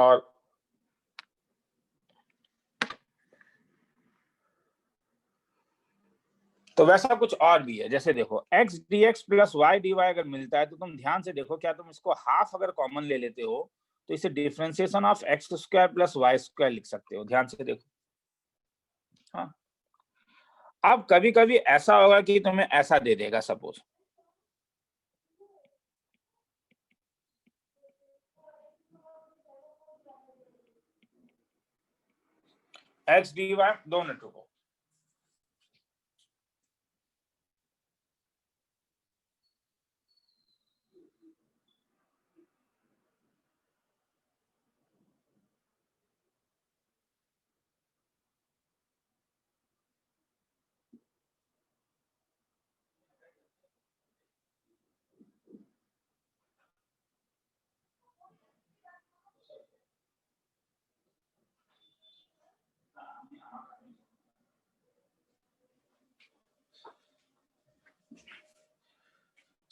और तो वैसा कुछ और भी है, जैसे देखो x dx प्लस y dy अगर मिलता है तो तुम ध्यान से देखो, क्या तुम इसको हाफ अगर कॉमन ले लेते हो तो इसे differentiation of x square plus y square लिख सकते हो। ध्यान से देखो। हाँ, अब कभी कभी ऐसा होगा कि तुम्हें ऐसा दे देगा, सपोज x dy, 2 मिनट रुको।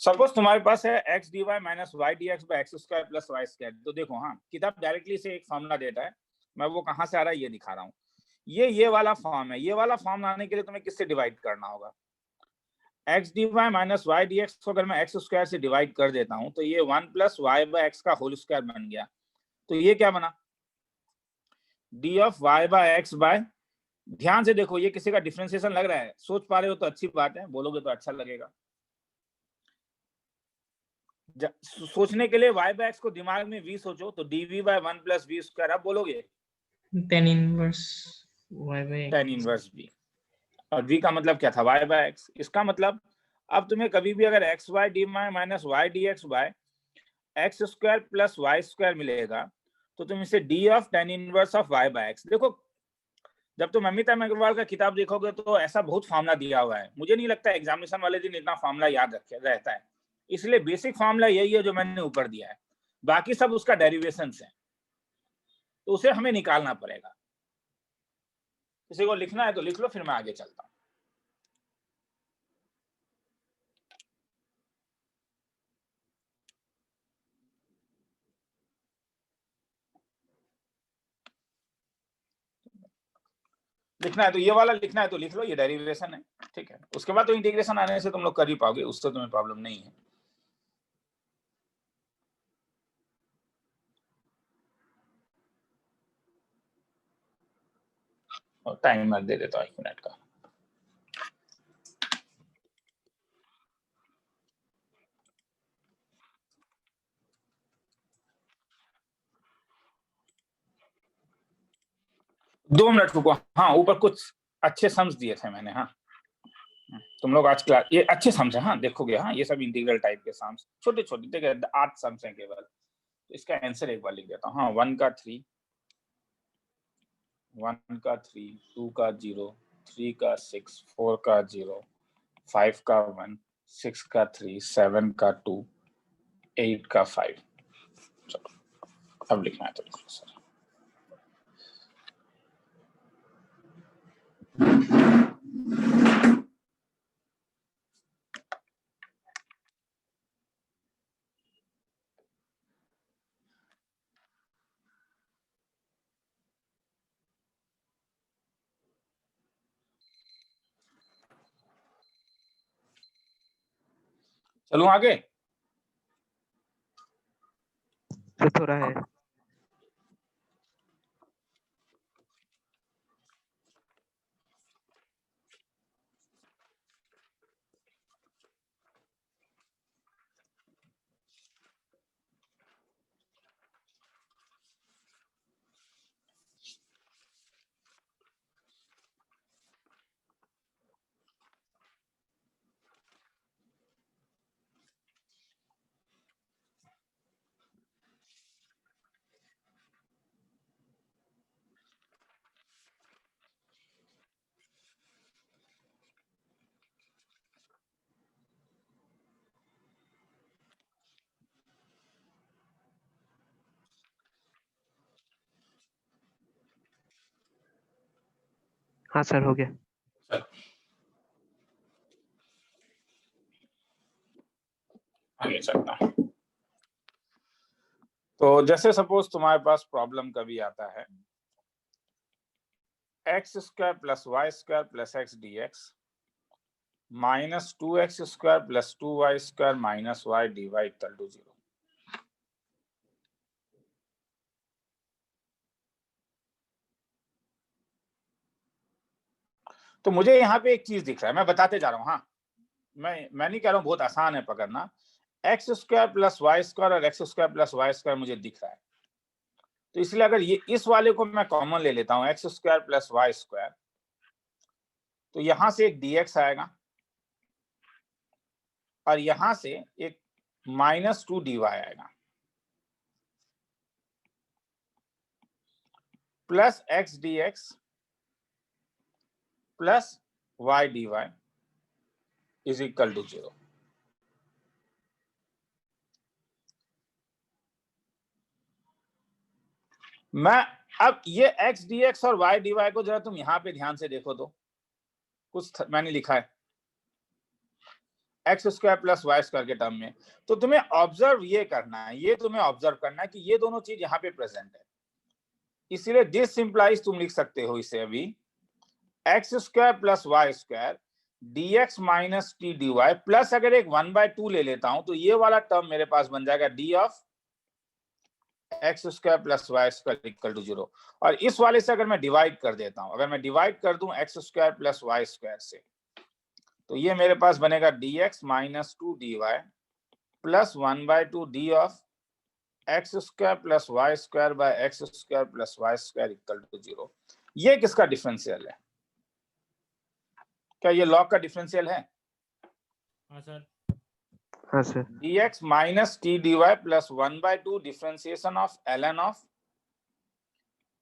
सपोज तुम्हारे पास है x dy minus y dx by x square plus y square. तो देखो, हाँ, किताब डायरेक्टली से एक फॉर्मूला देता है, मैं वो कहां से आ रहा है ये दिखा रहा हूँ। ये वाला फॉर्म है। ये वाला फॉर्म आने के लिए तुम्हें किससे डिवाइड करना होगा? x dy minus y dx को अगर मैं x स्क्वायर से डिवाइड कर देता हूं तो ये 1 प्लस y बाय x का होल स्क्वायर बन गया। तो ये क्या बना? d of y by x by, ध्यान से देखो, ये किसी का डिफरेंशिएशन लग रहा है? सोच पा रहे हो तो अच्छी बात है, बोलोगे तो अच्छा लगेगा। सोचने के लिए y बाय x को दिमाग में v सोचो, तो dv by 1 plus v square. अब बोलोगे tan inverse y by tan inverse v, और v का मतलब क्या था? y by x। इसका मतलब अब तुम्हें कभी भी अगर x y d minus y d x by x square plus y square मिलेगा तो तुम इसे d of tan inverse of y by x. देखो, जब तुम अमिता अग्रवाल का किताब देखोगे तो ऐसा बहुत फार्मूला दिया हुआ है। मुझे नहीं लगता एग्जामिनेशन वाले दिन इतना फार्मूला याद रखे रहता है, इसलिए बेसिक फार्मूला यही है जो मैंने ऊपर दिया है, बाकी सब उसका डेरिवेशन है, तो उसे हमें निकालना पड़ेगा। किसी को लिखना है तो लिख लो, फिर मैं आगे चलता हूं। लिखना है तो ये वाला लिखना है तो लिख लो, ये डेरिवेशन है, ठीक है। उसके बाद तो इंटीग्रेशन आने से तुम लोग कर ही पाओगे, उससे तुम्हें प्रॉब्लम नहीं है। और टाइमर दे देता हूं 1 मिनट का। दो मिनट रुको। हाँ, ऊपर कुछ अच्छे सम्स दिए थे मैंने। हाँ, तुम लोग आज क्लास, ये अच्छे सम्स है, हाँ देखोगे। हाँ, ये सब इंटीग्रल टाइप के सम्स, छोटे छोटे, देखिए 8 सम्स हैं केवल। तो इसका आंसर एक बार लिख देता हूँ। हाँ, 1 का 3, 1 का 3, 2 का 0, 3 का 6, 4 का 0, 5 का 1, 6 का 3, 7 का 2, 8 का 5। चलो, अब लिखना है तो लिखो सर। चलो आगे। थोड़ा है। हाँ सर, हो गया। आगे चलता हूँ। तो जैसे सपोज तुम्हारे पास प्रॉब्लम कभी आता है x square plus y square plus x d x minus 2x square plus 2y square minus y d y equal to 0। तो मुझे यहाँ पे एक चीज दिख रहा है, मैं बताते जा रहा हूँ। हाँ, मैं नहीं कह रहा हूँ बहुत आसान है पकड़ना। X square plus y square और x square plus y square मुझे दिख रहा है, तो इसलिए अगर ये इस वाले को मैं कॉमन ले लेता हूँ x square plus y square, तो यहां से एक dx आएगा और यहां से एक माइनस 2 dy आएगा plus x d x plus y d y is equal to 0। मैं अब ये एक्स डी एक्स और वाई डी वाई को जरा तुम यहां पे ध्यान से देखो तो कुछ मैंने लिखा है x square plus y square के टर्म में, तो तुम्हें ऑब्जर्व ये करना है, ये तुम्हें ऑब्जर्व करना है कि ये दोनों चीज यहाँ पे प्रेजेंट है। इसीलिए दिस सिंप्लाइज तुम लिख सकते हो इसे अभी x square plus y square dx minus t d y plus अगर एक 1/2 ले लेता हूं तो ये वाला टर्म मेरे पास बन जाएगा d of x square plus y square equal to 0। और इस वाले से अगर मैं डिवाइड कर देता हूं, अगर मैं डिवाइड कर दूं x square plus y square से, तो ये मेरे पास बनेगा dx minus 2 dy plus 1/2 d of x square plus y square by x square plus y square equal to 0। ये किसका डिफरेंशियल है? क्या ये लॉग का डिफरेंशियल है? हाँ सर। हाँ sir. dx minus t d y plus 1/2 differentiation of ln of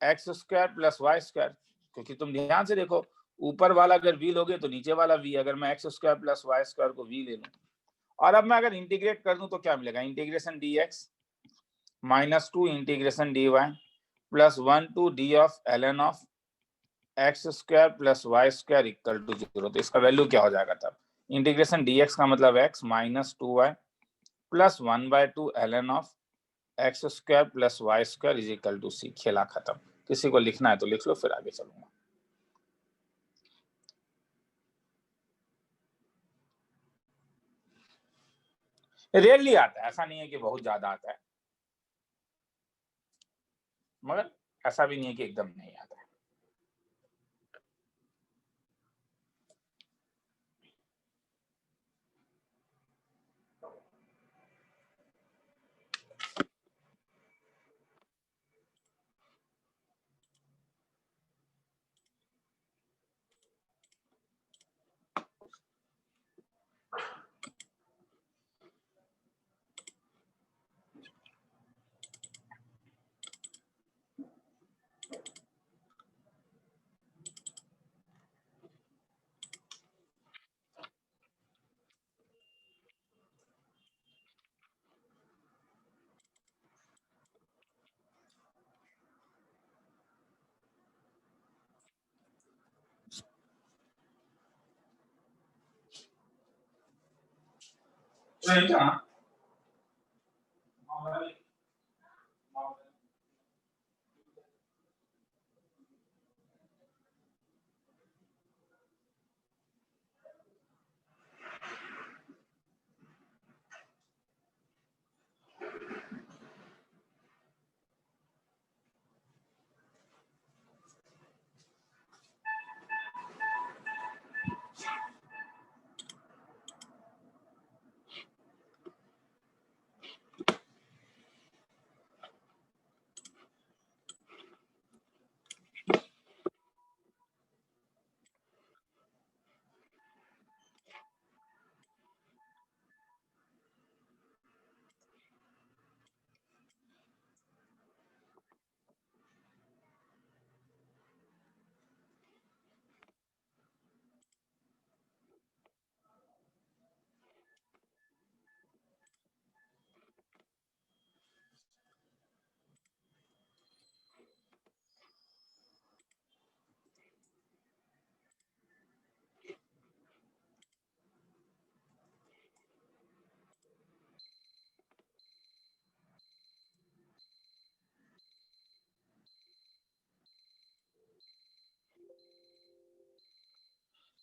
x square plus y square. क्योंकि तुम ध्यान से देखो, ऊपर वाला अगर v लोगे तो नीचे वाला v, अगर मैं x square plus y square को v ले लूं और अब मैं अगर इंटीग्रेट कर दूं तो क्या मिलेगा? Integration dx minus 2 integration dy plus 1/2 d of ln of x square plus y square equal to 0। तो इसका वैल्यू क्या हो जाएगा तब? इंटीग्रेशन dx का मतलब x minus 2y plus 1/2 ln of x square plus y square is equal to c। खेला खत्म। किसी को लिखना है तो लिख लो, फिर आगे चलूंगा। रेयरली आता है, ऐसा नहीं है कि बहुत ज्यादा आता है, मगर ऐसा भी नहीं है कि एकदम नहीं आता है।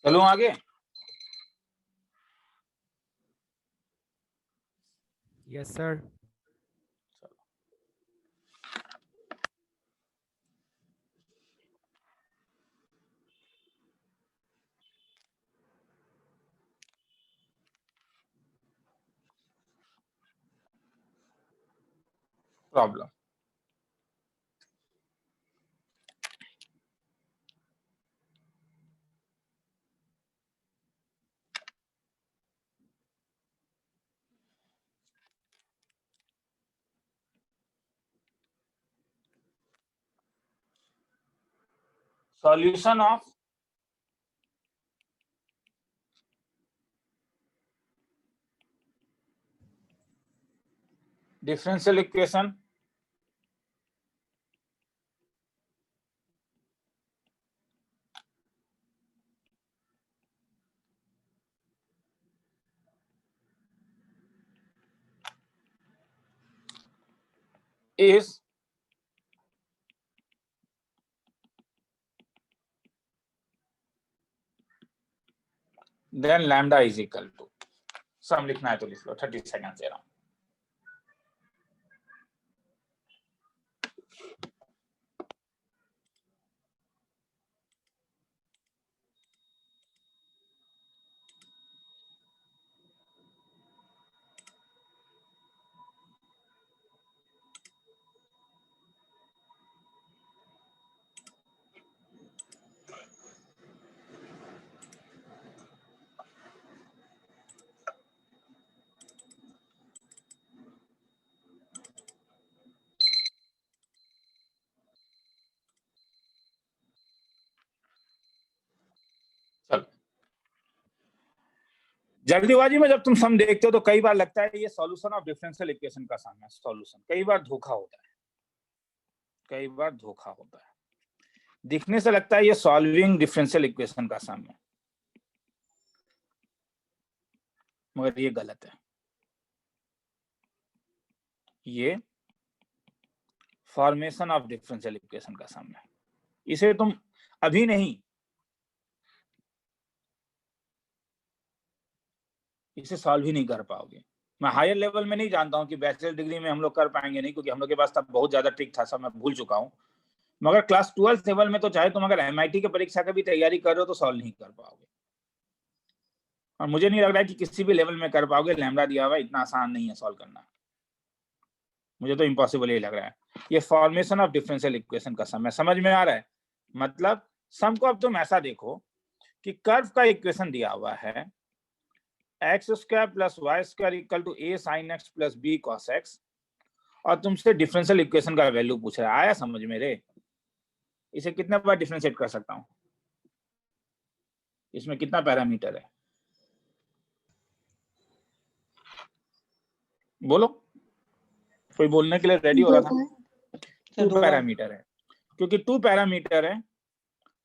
चलो आगे। Yes sir. Problem, solution of differential equation is then lambda is equal to, सम लिखना है तो लिख लो, 30 सेकंड दे रहा हूं। चलो, जल्दीबाजी में जब तुम सम देखते हो तो कई बार लगता है ये सॉल्यूशन ऑफ डिफरेंशियल इक्वेशन का सम है। सॉल्यूशन कई बार धोखा होता है, कई बार धोखा होता है। दिखने से लगता है ये सॉल्विंग डिफरेंशियल इक्वेशन का सम है, मगर ये गलत है। ये फॉर्मेशन ऑफ डिफरेंशियल इक्वेशन का सम है। इसे तुम अभी नहीं, इसे सॉल्व ही नहीं कर पाओगे। मैं हायर लेवल में नहीं जानता हूं कि बैचलर डिग्री में हम लोग कर पाएंगे नहीं, क्योंकि हम लोग के पास तब बहुत ज्यादा ट्रिक था, सब मैं भूल चुका हूं। मगर क्लास 12 लेवल में तो चाहे तुम अगर MIT की परीक्षा की भी तैयारी कर रहे हो तो सॉल्व नहीं कर पाओगे, और मुझे नहीं लग रहा है कि किसी भी लेवल में कर पाओगे। लैम्डा दिया हुआ इतना आसान नहीं है सॉल्व करना, मुझे तो इम्पॉसिबल ही लग रहा है। ये फॉर्मेशन ऑफ डिफरेंशियल इक्वेशन का सम है, समझ में आ रहा है? मतलब सम को अब तुम ऐसा देखो कि कर्व का इक्वेशन दिया हुआ है x square plus y square equal to a sin x plus b cos x, और तुमसे डिफरेंशियल इक्वेशन का वैल्यू पूछ रहा है। आया समझ में रे? इसे कितने बार डिफरेंशिएट कर सकता हूं? इसमें कितना पैरामीटर है? बोलो, कोई बोलने के लिए रेडी हो रहा था? 2 पैरामीटर है, क्योंकि 2 पैरामीटर है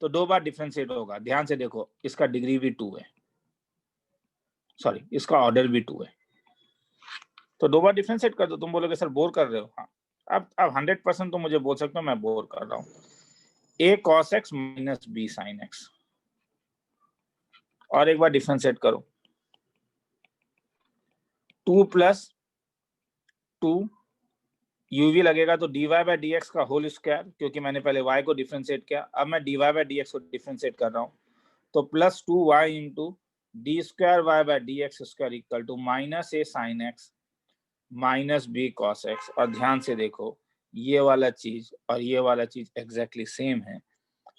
तो 2 बार डिफरेंशिएट होगा। ध्यान से देखो, इसका डिग्री भी 2 है, सॉरी इसका ऑर्डर भी 2 है, तो 2 बार डिफरेंशिएट कर दो। तुम बोलोगे सर बोर कर रहे हो, हाँ अब 100% तो मुझे बोल सकते हो मैं बोर कर रहा हूँ। a cos x minus b sin x, और एक बार डिफरेंशिएट करो, 2 प्लस 2 uv लगेगा तो dy बाय dx का होल स्क्वायर, क्योंकि मैंने पहले y को डिफरेंशिएट किया, अब मैं dy बाय dx को डिफरेंशिएट कर रहा हूँ, तो plus 2y into d square y by d x square equal to minus a sin x minus b cos x। और ध्यान से देखो, ये वाला चीज और ये वाला चीज एग्जैक्टली सेम है,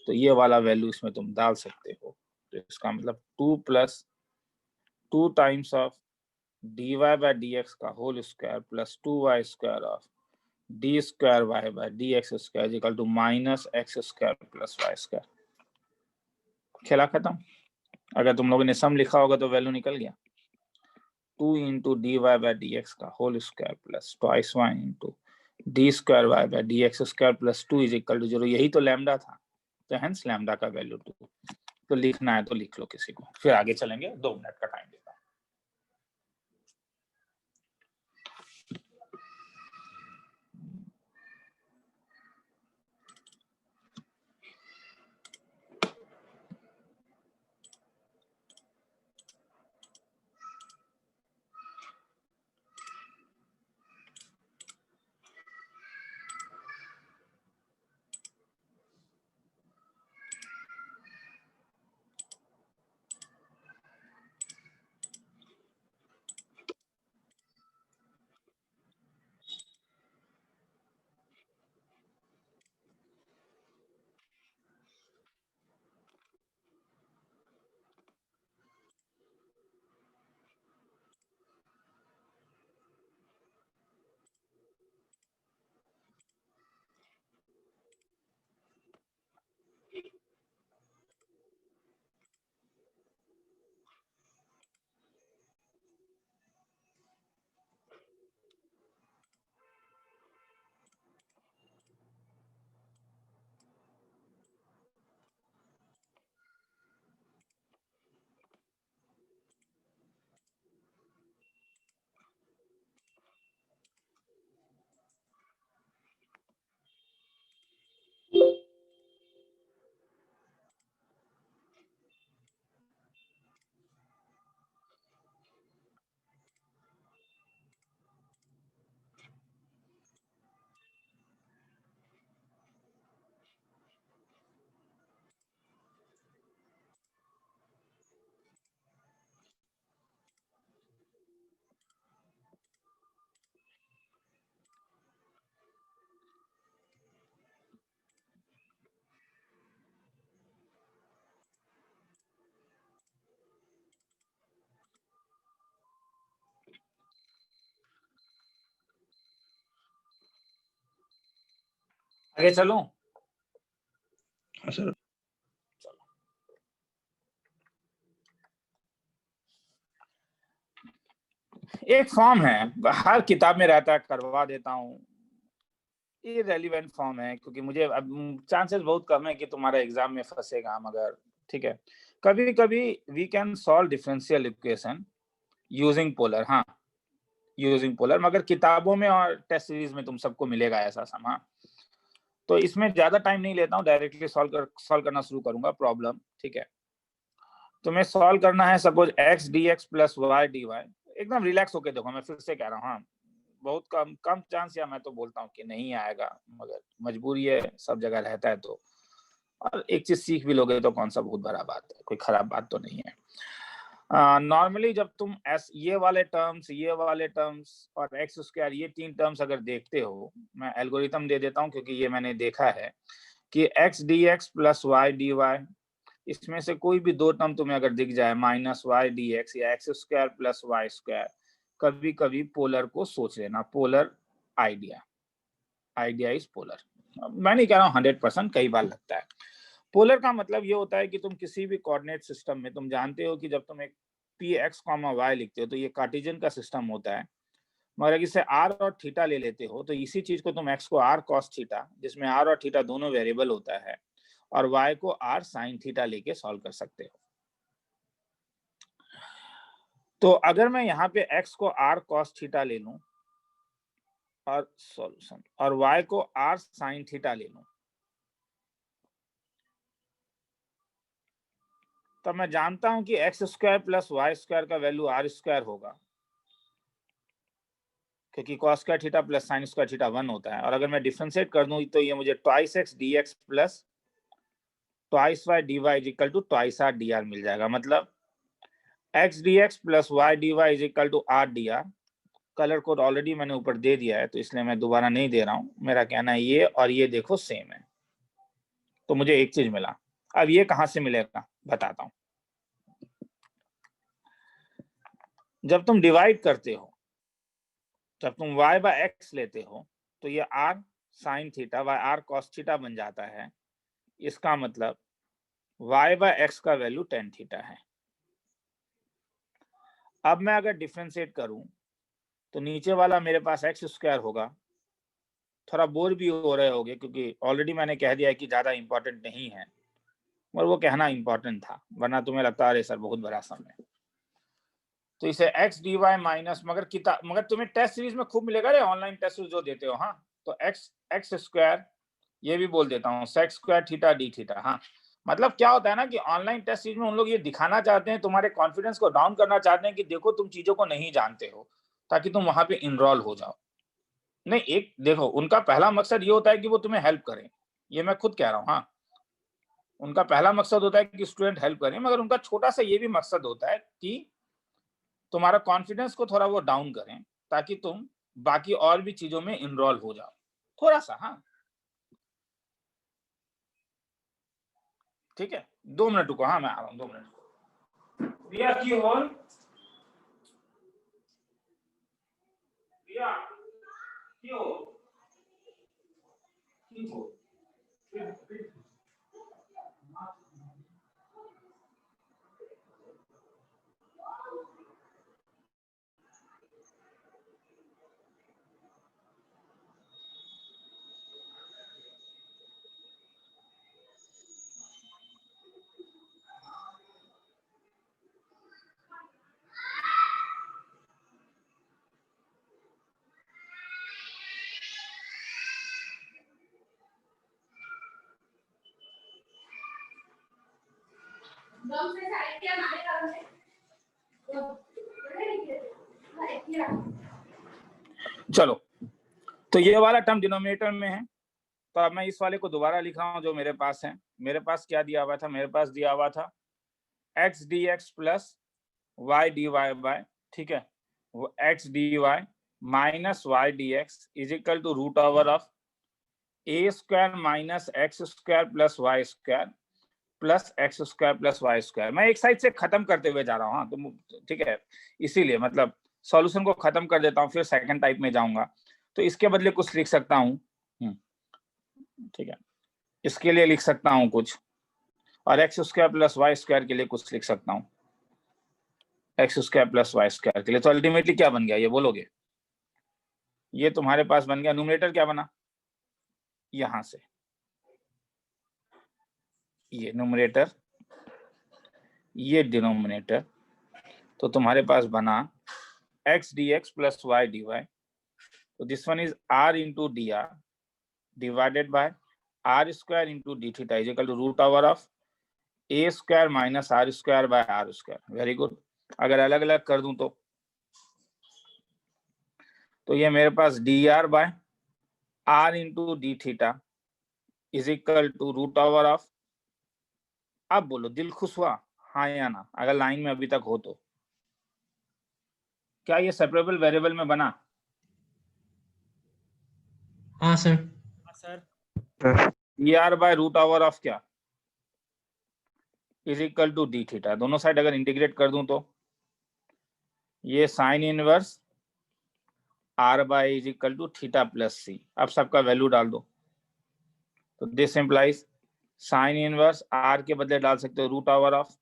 तो ये वाला वैल्यू इसमें तुम डाल सकते हो। तो इसका मतलब 2 plus 2 times of dy bye dx का whole square plus 2y square of d square y by d x square equal to minus x square plus y square. खेला खत्म। अगर तुम लोगों ने सम लिखा होगा तो वैल्यू निकल गया। 2 into d y by d x का whole square plus twice y into d square y by d x square plus 2 is equal to 0। यही तो लैम्डा था, तो हेंस लैम्डा का वैल्यू 2। तो लिखना है तो लिख लो किसी को, फिर आगे चलेंगे। 2 मिनट का टाइम देता हूँ। आगे चलूं? हाँ सर। एक फॉर्म है, हर किताब में रहता है, करवा देता हूँ। ये रेलिवेंट फॉर्म है क्योंकि मुझे अब चांसेस बहुत कम है कि तुम्हारा एग्जाम में फंसेगा मगर ठीक है। कभी कभी we can solve differential equation using polar, हाँ यूजिंग पोलर, मगर किताबों में और टेस्ट सीरीज में तुम सबको मिलेगा ऐसा सम। हाँ, तो इसमें ज्यादा टाइम नहीं लेता हूँ, डायरेक्टली सॉल्व करना शुरू करूंगा प्रॉब्लम। ठीक है, तुम्हें सॉल्व करना है suppose x d x plus y d y. एकदम रिलैक्स होके देखो, मैं फिर से कह रहा हूँ, हाँ बहुत कम चांस, या मैं तो बोलता हूँ कि नहीं आएगा, मगर मजबूरी है, सब जगह रहता है तो। और एक चीज सीख भी लोगे तो कौन सा बहुत बड़ा बात है, कोई खराब बात तो नहीं है। नॉर्मली जब तुम ये वाले टर्म्स और एक्स स्क्वायर, ये तीन टर्म्स अगर देखते हो, मैं एल्गोरिथम दे देता हूँ क्योंकि ये मैंने देखा है कि x d x plus y d y, इसमें से कोई भी दो टर्म तुम्हें अगर दिख जाए, माइनस वाई डी एक्स या x square plus y square, कभी कभी पोलर को सोच लेना, पोलर आइडिया इज पोलर। मैं नहीं कह रहा हूँ 100%, कई बार लगता है। पोलर का मतलब ये होता है कि तुम किसी भी कोऑर्डिनेट सिस्टम में, तुम जानते हो कि जब तुम एक पी एक्स कॉमा वाई लिखते हो तो ये कार्टेशियन का सिस्टम होता है, मगर अगर इसे आर और थीटा ले लेते हो तो इसी चीज को तुम एक्स को आर कॉस थीटा, जिसमें आर और थीटा दोनों वेरिएबल होता है, और वाई को आर साइन थीटा लेके सॉल्व कर सकते हो। तो अगर मैं यहाँ पे एक्स को आर कॉस थीटा ले लूं और सॉल्यूशन, और वाई को आर साइन थीटा ले लूं, तो मैं जानता हूं कि x square plus y square का वैल्यू आर स्क्वायर होगा, क्योंकि cos square theta plus sine square theta 1 होता है। और अगर मैं डिफरेंशिएट कर दूं तो ये मुझे twice x d x plus twice y d y is equal to twice r d r मिल जाएगा। मतलब x d x plus y d y is equal to r d r. Colour code already मैंने ऊपर दे दिया है तो इसलिए मैं दोबारा नहीं दे रहा हूं। मेरा कहना है ये और ये देखो सेम है, तो मुझे एक चीज मिला। अब ये कहां से मिलेगा बताता हूं। जब तुम डिवाइड करते हो, जब तुम y बाय एक्स लेते हो तो ये r sine theta by r cos theta बन जाता है। इसका मतलब y बाय एक्स का वैल्यू tan थीटा है। अब मैं अगर डिफरेंशिएट करूं तो नीचे वाला मेरे पास एक्स स्क्वायर होगा। थोड़ा बोर भी हो रहे होगे क्योंकि ऑलरेडी मैंने कह दिया है कि ज्यादा इंपॉर्टेंट नहीं है, और वो कहना इंपॉर्टेंट था, वरना तुम्हें लगता अरे सर बहुत बड़ा सम है। तो इसे एक्स डी वाई माइनस, मगर तुम्हें टेस्ट सीरीज में खूब मिलेगा रे, ऑनलाइन टेस्ट सीरीज जो देते हो। हाँ, तो एक्स स्क्वायर, ये भी बोल देता हूँ sec square theta d theta. हाँ, मतलब क्या होता है ना कि ऑनलाइन टेस्ट सीरीज में उन लोग ये दिखाना चाहते हैं, तुम्हारे कॉन्फिडेंस को डाउन करना चाहते हैं कि देखो तुम चीजों को नहीं जानते हो, ताकि तुम वहां पे इनरोल हो जाओ। नहीं, एक देखो, उनका पहला मकसद ये होता है कि वो तुम्हें हेल्प करें, ये मैं खुद कह रहा हूँ। हाँ, उनका पहला मकसद होता है कि स्टूडेंट हेल्प करें, मगर उनका छोटा सा ये भी मकसद होता है कि तुम्हारा कॉन्फिडेंस को थोड़ा वो डाउन करें, ताकि तुम बाकी और भी चीजों में इनरोल हो जाओ थोड़ा सा। हाँ, ठीक है, 2 मिनट रुको। हाँ, मैं आ रहा हूँ, 2 मिनट। प्रिया की होल, प्रिया क्यों क्यों चलो, तो ये वाला टर्म डिनोमिनेटर में है, तो अब मैं इस वाले को दोबारा लिख रहा हूं जो मेरे पास है। मेरे पास क्या दिया हुआ था? मेरे पास दिया हुआ था x d x plus y d y by, ठीक है, वो x d y minus y d x is equal to root over of a square minus x square plus y square plus x square plus y square. मैं एक side से खत्म करते हुए जा रहा हूँ। हाँ, तो ठीक है, इसीलिए मतलब सॉल्यूशन को खत्म कर देता हूँ, फिर सेकंड टाइप में जाऊंगा। तो इसके बदले कुछ लिख सकता हूँ, ठीक है, इसके लिए लिख सकता हूं कुछ, और x square plus y square के लिए कुछ लिख सकता हूं, x square plus y square के लिए। तो अल्टीमेटली क्या बन गया ये बोलोगे? ये तुम्हारे पास बन गया, न्यूमरेटर क्या बना, यहां से ये न्यूमरेटर, ये डिनोमिनेटर, तो तुम्हारे पास बना x d x plus y d y. तो this one is r into d r divided by r square into d theta is equal to root over of a square minus r square by r square. Very good. अगर अलग अलग कर दूं तो ये मेरे पास d r by r into d theta is equal to root over of, अब बोलो दिल खुश हुआ हाँ या ना, अगर लाइन में अभी तक हो तो। क्या ये सेपरेबल वेरिएबल में बना? हाँ sir. Sir d r by root over of क्या is equal to d theta, दोनों साइड अगर इंटीग्रेट कर दूं तो ये sine inverse r by is equal to theta plus c. अब सबका वैल्यू डाल दो, तो this implies sine inverse r के बदले डाल सकते हो root over of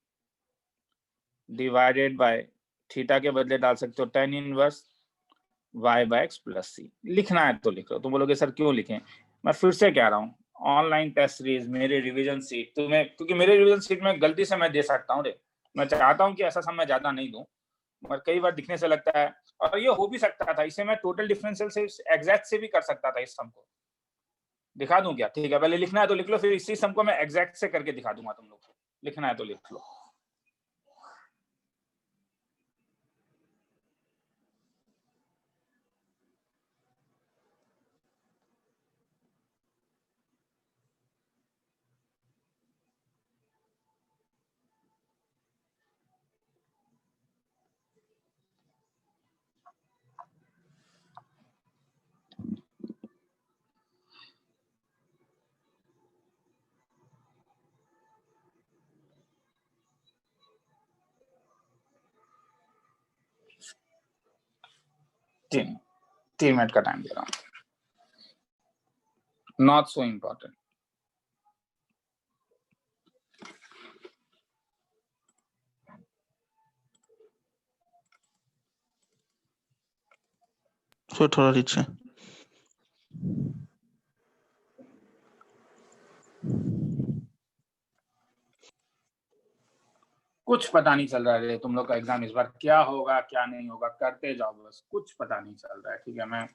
divided by theta के बदले डाल सकते हो tan inverse y by x plus सी। लिखना है तो लिख लो। तुम बोलोगे सर क्यों लिखें, मैं फिर से कह रहा हूँ, ऑनलाइन टेस्ट सीरीज, मेरे रिवीजन सीट तुम्हें, क्योंकि मेरे रिवीजन सीट में गलती से मैं दे सकता हूँ रे, मैं चाहता हूँ कि ऐसा समय ज्यादा नहीं दूं, मगर कई बार दिखने से लगता है, और ये हो भी सकता था, इसे मैं टोटल डिफरेंशियल से एग्जैक्ट से भी कर सकता था। इस सम को दिखा दूं क्या? ठीक है, पहले लिखना है तो लिख लो, फिर इसी सम को मैं एग्जैक्ट से करके दिखा दूंगा तुम लोग को। लिखना है तो लिख लो। तीन मिनट का टाइम दे रहा हूँ, नॉट सो इम्पोर्टेंट। सर थोड़ा नीचे। कुछ पता नहीं चल रहा है तुम लोग का एग्जाम इस बार क्या होगा क्या नहीं होगा, करते जाओ बस, कुछ पता नहीं चल रहा है। ठीक है, मैं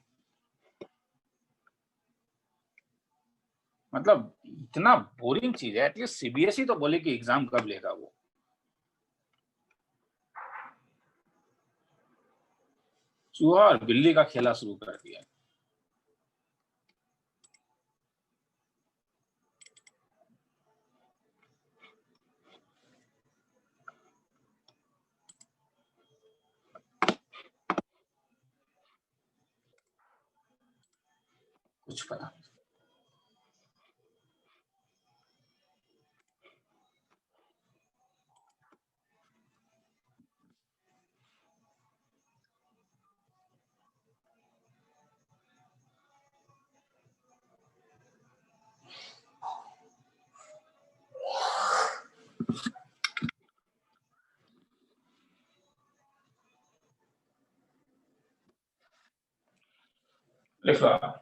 मतलब इतना बोरिंग चीज है, एटलीस्ट सीबीएसई तो बोले कि एग्जाम कब लेगा वो। चूहा और बिल्ली का खेला शुरू कर दिया। कुछ पता नहीं। लिख लो आप।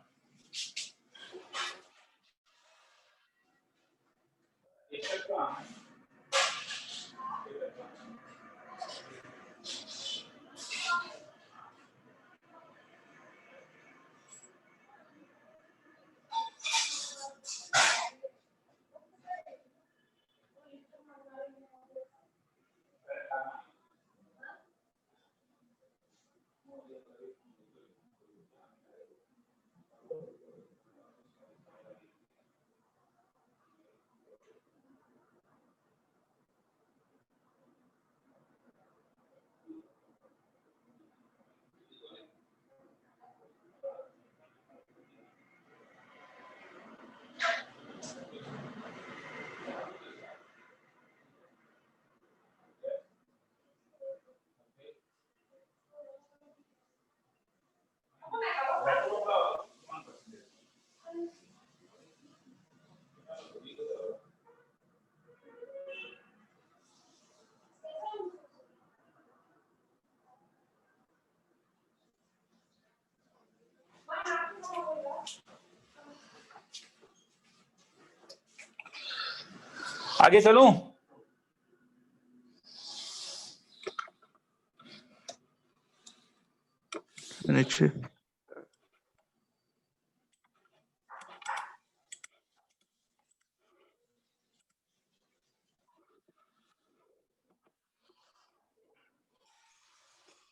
आगे चलूं? नीचे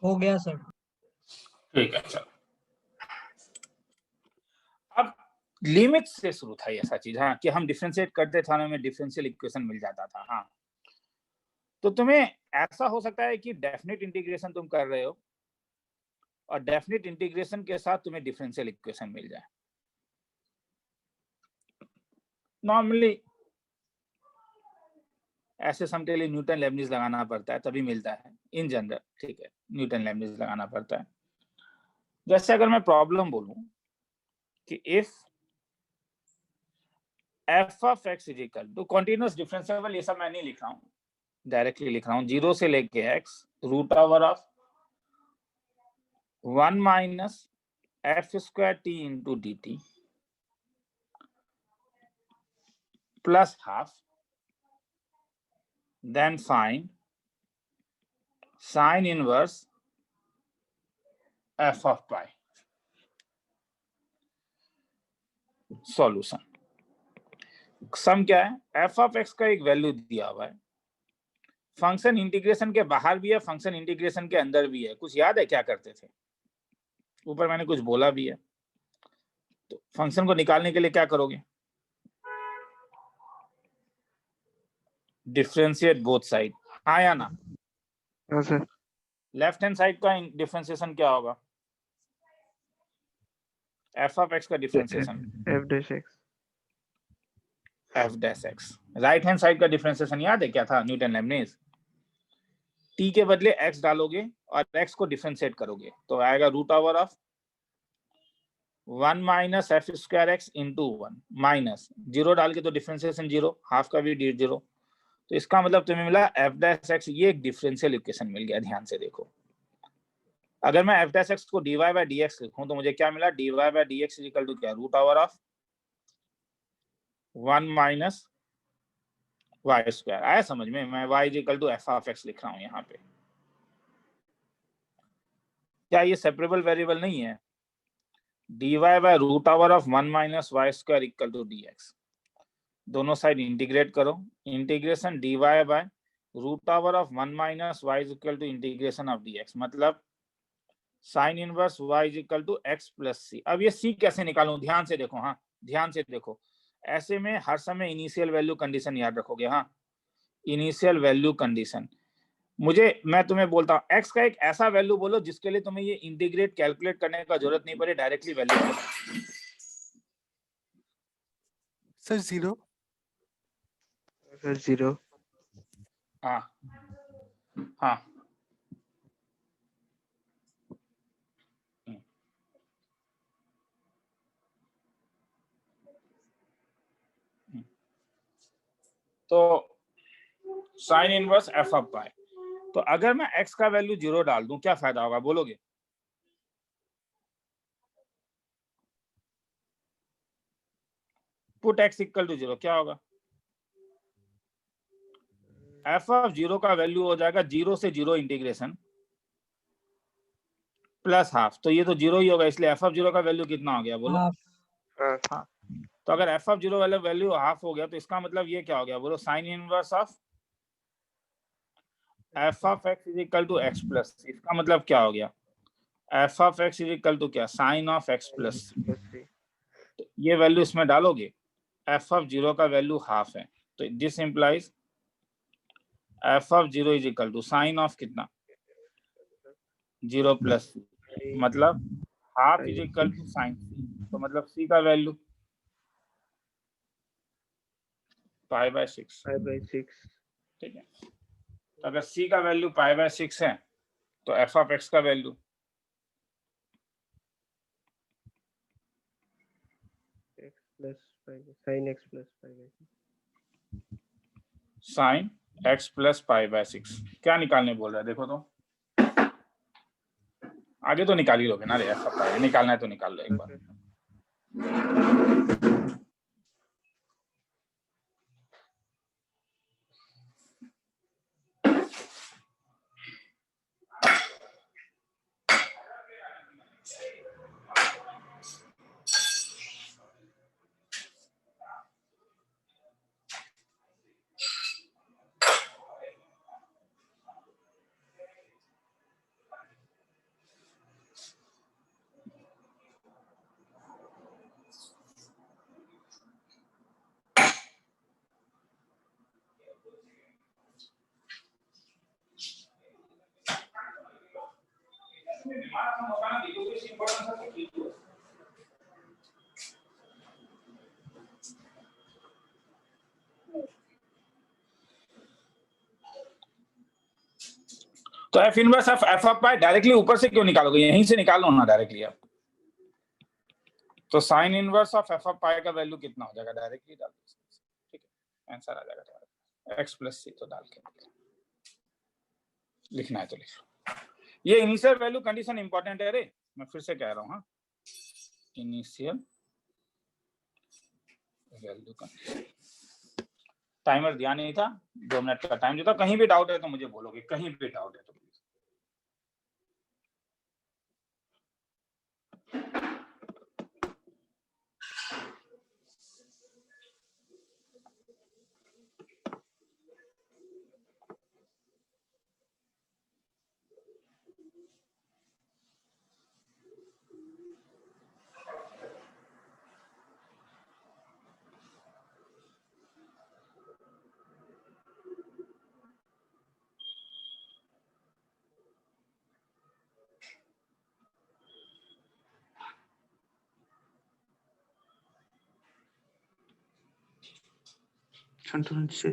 हो गया सर। ठीक है, चलो। अब लिमिट से शुरू था ऐसा चीज, हाँ, कि हम डिफरेंशिएट करते थे, हमें डिफरेंशियल इक्वेशन मिल जाता था। हाँ, तो तुम्हें ऐसा हो सकता है कि डेफिनेट इंटीग्रेशन तुम कर रहे हो और डेफिनेट इंटीग्रेशन के साथ तुम्हें डिफरेंशियल इक्वेशन मिल जाए। नॉर्मली ऐसे सम के लिए न्यूटन लेबनिज लगाना पड़ता है, तभी मिलता है इन जनरल। ठीक है, न्यूटन लेबनिज लगाना पड़ता है। जैसे अगर मैं प्रॉब्लम बोलूं कि if f of x is equal to continuous differentiable, ये सब मैं नहीं लिख रहा हूं, डायरेक्टली लिख रहा हूं, 0 से लेके x root over of 1 minus f square t into d t plus half, then find sin inverse f of pi. Solution sum क्या है? f of x का एक वैल्यू दिया हुआ है, फंक्शन इंटीग्रेशन के बाहर भी है, फंक्शन इंटीग्रेशन के अंदर भी है। कुछ याद है क्या करते थे? ऊपर मैंने कुछ बोला भी है। तो फंक्शन को निकालने के लिए क्या करोगे? डिफरेंशिएट बोथ साइड, हाँ या ना? हाँ सर। लेफ्ट हैंड साइड का डिफरेंशिएशन क्या होगा? f of x का differentiation f dash x। f dash x। Right hand side का डिफरेंशिएशन याद है क्या था? Newton Lebanese. t के बदले x डालोगे और x को डिफरेंशिएट करोगे तो आएगा root over of 1 minus f square x into 1 minus 0 डाल के तो डिफरेंशिएशन 0, हाफ का भी 0, तो इसका मतलब तुम्हें मिला f डैश x। ये एक डिफरेंशियल इक्वेशन मिल गया। ध्यान से देखो, अगर मैं f डैश x को dy बाय dx लिखूं तो मुझे क्या मिला? dy bye dx equal to क्या? Root over of 1 minus y square. आया समझ में? मैं y equal to f of x लिख रहा हूं यहाँ पे। क्या ये सेपरेबल वेरिएबल नहीं है? dy by root over of 1 minus y square equal to dx। दोनों साइड इंटीग्रेट करो, integration dy by root over of 1 minus y equal to integration of dx, मतलब sine inverse y equal to x plus c. अब ये c कैसे निकालूं? ध्यान से देखो, हाँ ध्यान से देखो। ऐसे में हर समय इनिशियल वैल्यू कंडीशन याद रखोगे। हाँ, इनिशियल वैल्यू कंडीशन। मैं तुम्हें बोलता हूँ x का एक ऐसा वैल्यू बोलो जिसके लिए तुम्हें ये इंटीग्रेट कैलकुलेट करने का जरूरत नहीं पड़े, डायरेक्टली वैल्यू बोलो। सर 0। सर 0। हाँ हाँ, तो साइन इनवर्स एफ ऑफ पाई। तो अगर मैं x का वैल्यू 0 डाल दूं क्या फायदा होगा बोलोगे? पुट x इक्वल टू 0, क्या होगा? f ऑफ 0 का वैल्यू हो जाएगा 0 से 0 इंटीग्रेशन प्लस हाफ। तो ये तो 0 ही होगा, इसलिए f ऑफ 0 का वैल्यू कितना हो गया बोलो? हाँ। तो अगर f ऑफ 0 वाला वैल्यू हाफ हो गया तो इसका मतलब ये क्या हो गया बोलो? Sine inverse of f of x is equal to x plus. इसका मतलब क्या हो गया? f of x is equal to क्या? Sine of x plus. तो ये वैल्यू इसमें डालोगे, f ऑफ 0 का वैल्यू हाफ है, तो this implies f of 0 is equal to sine of कितना? 0 प्लस, मतलब half is equal to sine c। तो मतलब c का वैल्यू पाई बाय 6। ठीक है, तो अगर c का वैल्यू पाई बाय 6 है तो f ऑफ x का value sine x plus pi by 6। क्या निकालने बोल रहा है देखो तो? आगे तो निकाल ही लोगे ना रे, f ऑफ पाई निकालना है तो निकाल लो एक बार। तो F inverse of f of pi directly ऊपर से क्यों निकालोगे, यहीं से निकालो ना डायरेक्टली आप। तो sine inverse of f of pi का वैल्यू कितना हो जाएगा, डायरेक्टली डाल दो, ठीक है, आंसर आ जाएगा तुम्हारा x प्लस सी। तो डाल के लिखना है तो लिख लो। ये इनिशियल वैल्यू कंडीशन इंपॉर्टेंट है रे, मैं फिर से कह रहा हूँ। हाँ, इनिशियल वैल्यू कंडीशन। टाइमर दिया नहीं था, 2 मिनट का टाइम देता। कहीं भी डाउट है तो मुझे बोलोगे, कहीं भी डाउट है तो। संतुलन से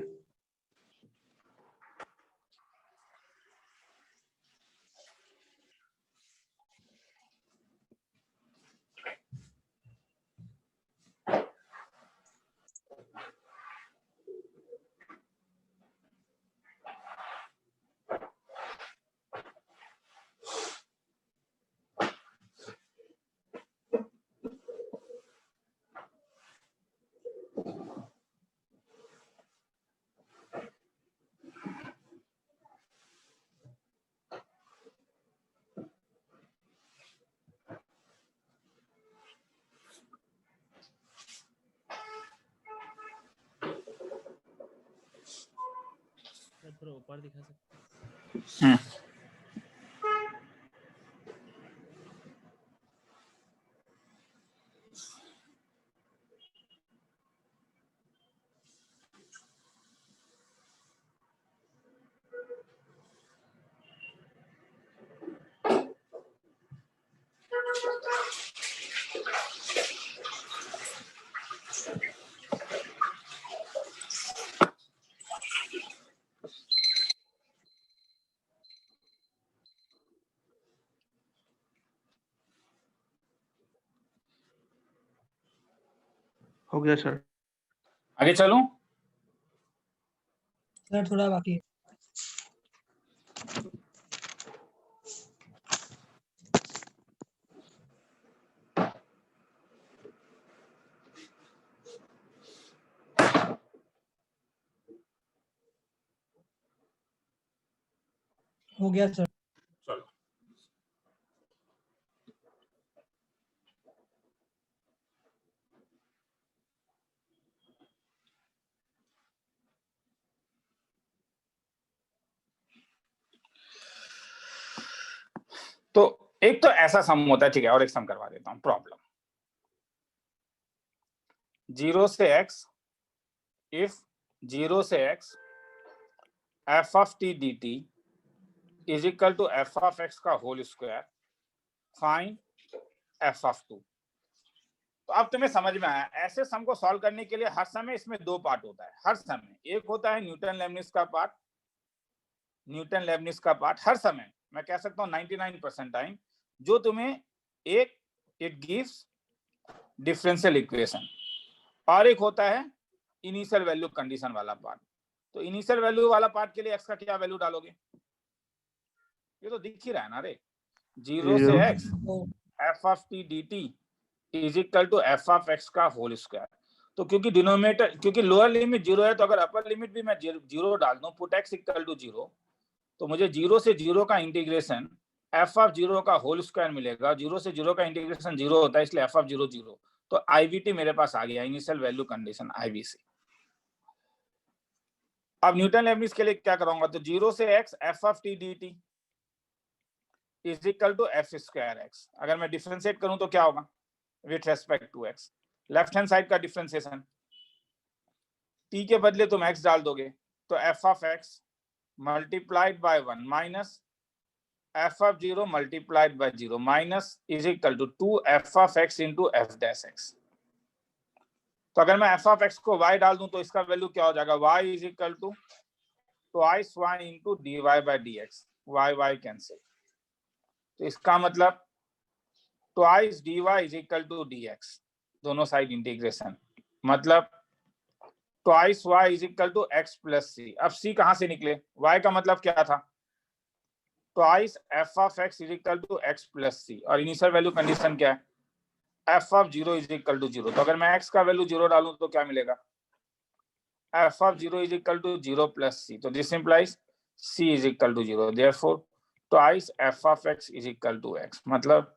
थोड़ा ऊपर दिखा सकते हैं। हो गया सर। आगे चलूं? सर थोड़ा बाकी है। हो गया सर। चलो। तो एक तो ऐसा सम होता है, ठीक है, और एक सम करवा देता हूं। प्रॉब्लम 0 से x, इफ 0 से x f of t dt is equal to f of x का whole square, find f of 2। तो अब तुम्हें समझ में आया। ऐसे सम को सॉल्व करने के लिए हर समय इसमें 2 पार्ट होता है। हर समय एक होता है न्यूटन लेबनिज का पार्ट, न्यूटन लेबनिज का पार्ट हर समय, मैं कह सकता हूं 99% टाइम, जो तुम्हें एक इट गिव्स डिफरेंशियल इक्वेशन, और एक होता है इनिशियल वैल्यू कंडीशन वाला पार्ट। तो इनिशियल वैल्यू वाला पार्ट के लिए x का क्या वैल्यू डालोगे, ये तो दिख ही रहा है ना रे। 0 से x f of t dt is equal to f of x का होल स्क्वायर। तो क्योंकि डिनोमिनेटर, क्योंकि लोअर लिमिट 0 है, तो अगर अपर लिमिट भी मैं 0 डाल दूं, पुट x इक्वल टू 0, तो मुझे 0 से 0 का इंटीग्रेशन f ऑफ 0 का होल स्क्वायर मिलेगा। 0 से 0 का इंटीग्रेशन 0 होता है, इसलिए f ऑफ 0 0। तो IVT मेरे पास आ गया, इनिशियल वैल्यू कंडीशन IVC। अब न्यूटन लेबनिज के लिए क्या करूंगा, तो 0 से x f of t dt is equal to f square x। अगर मैं डिफरेंशिएट करूं तो क्या होगा, with respect to x, left hand side का डिफरेंशिएशन, t के बदले तुम x डाल दोगे, तो f of x multiplied by 1 minus f of 0 multiplied by 0 minus is equal to 2 f of x into f dash x। तो अगर मैं f of x को y डाल दूं तो इसका वैल्यू क्या हो जाएगा, y is equal to twice y into dy by dx, y cancel. तो इसका मतलब twice dy is equal to dx, दोनों साइड इंटीग्रेशन, मतलब twice y is equal to x plus c। अब c कहां से निकले, y का मतलब क्या था, twice f of x is equal to x plus c, और इनिशियल वैल्यू कंडीशन क्या है, f of 0 is equal to 0। तो अगर मैं x का वैल्यू 0 डालूं तो क्या मिलेगा, f of 0 is equal to 0 plus c। तो this implies c is equal to 0, therefore twice f of x is equal to x, मतलब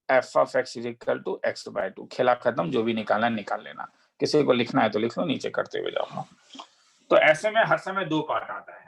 f of x is equal to x by 2। खेला खत्म, जो भी निकालना निकाल लेना, किसी को लिखना है तो लिख लो, नीचे करते हुए जाओ। तो ऐसे में हर समय दो पार्ट आता है।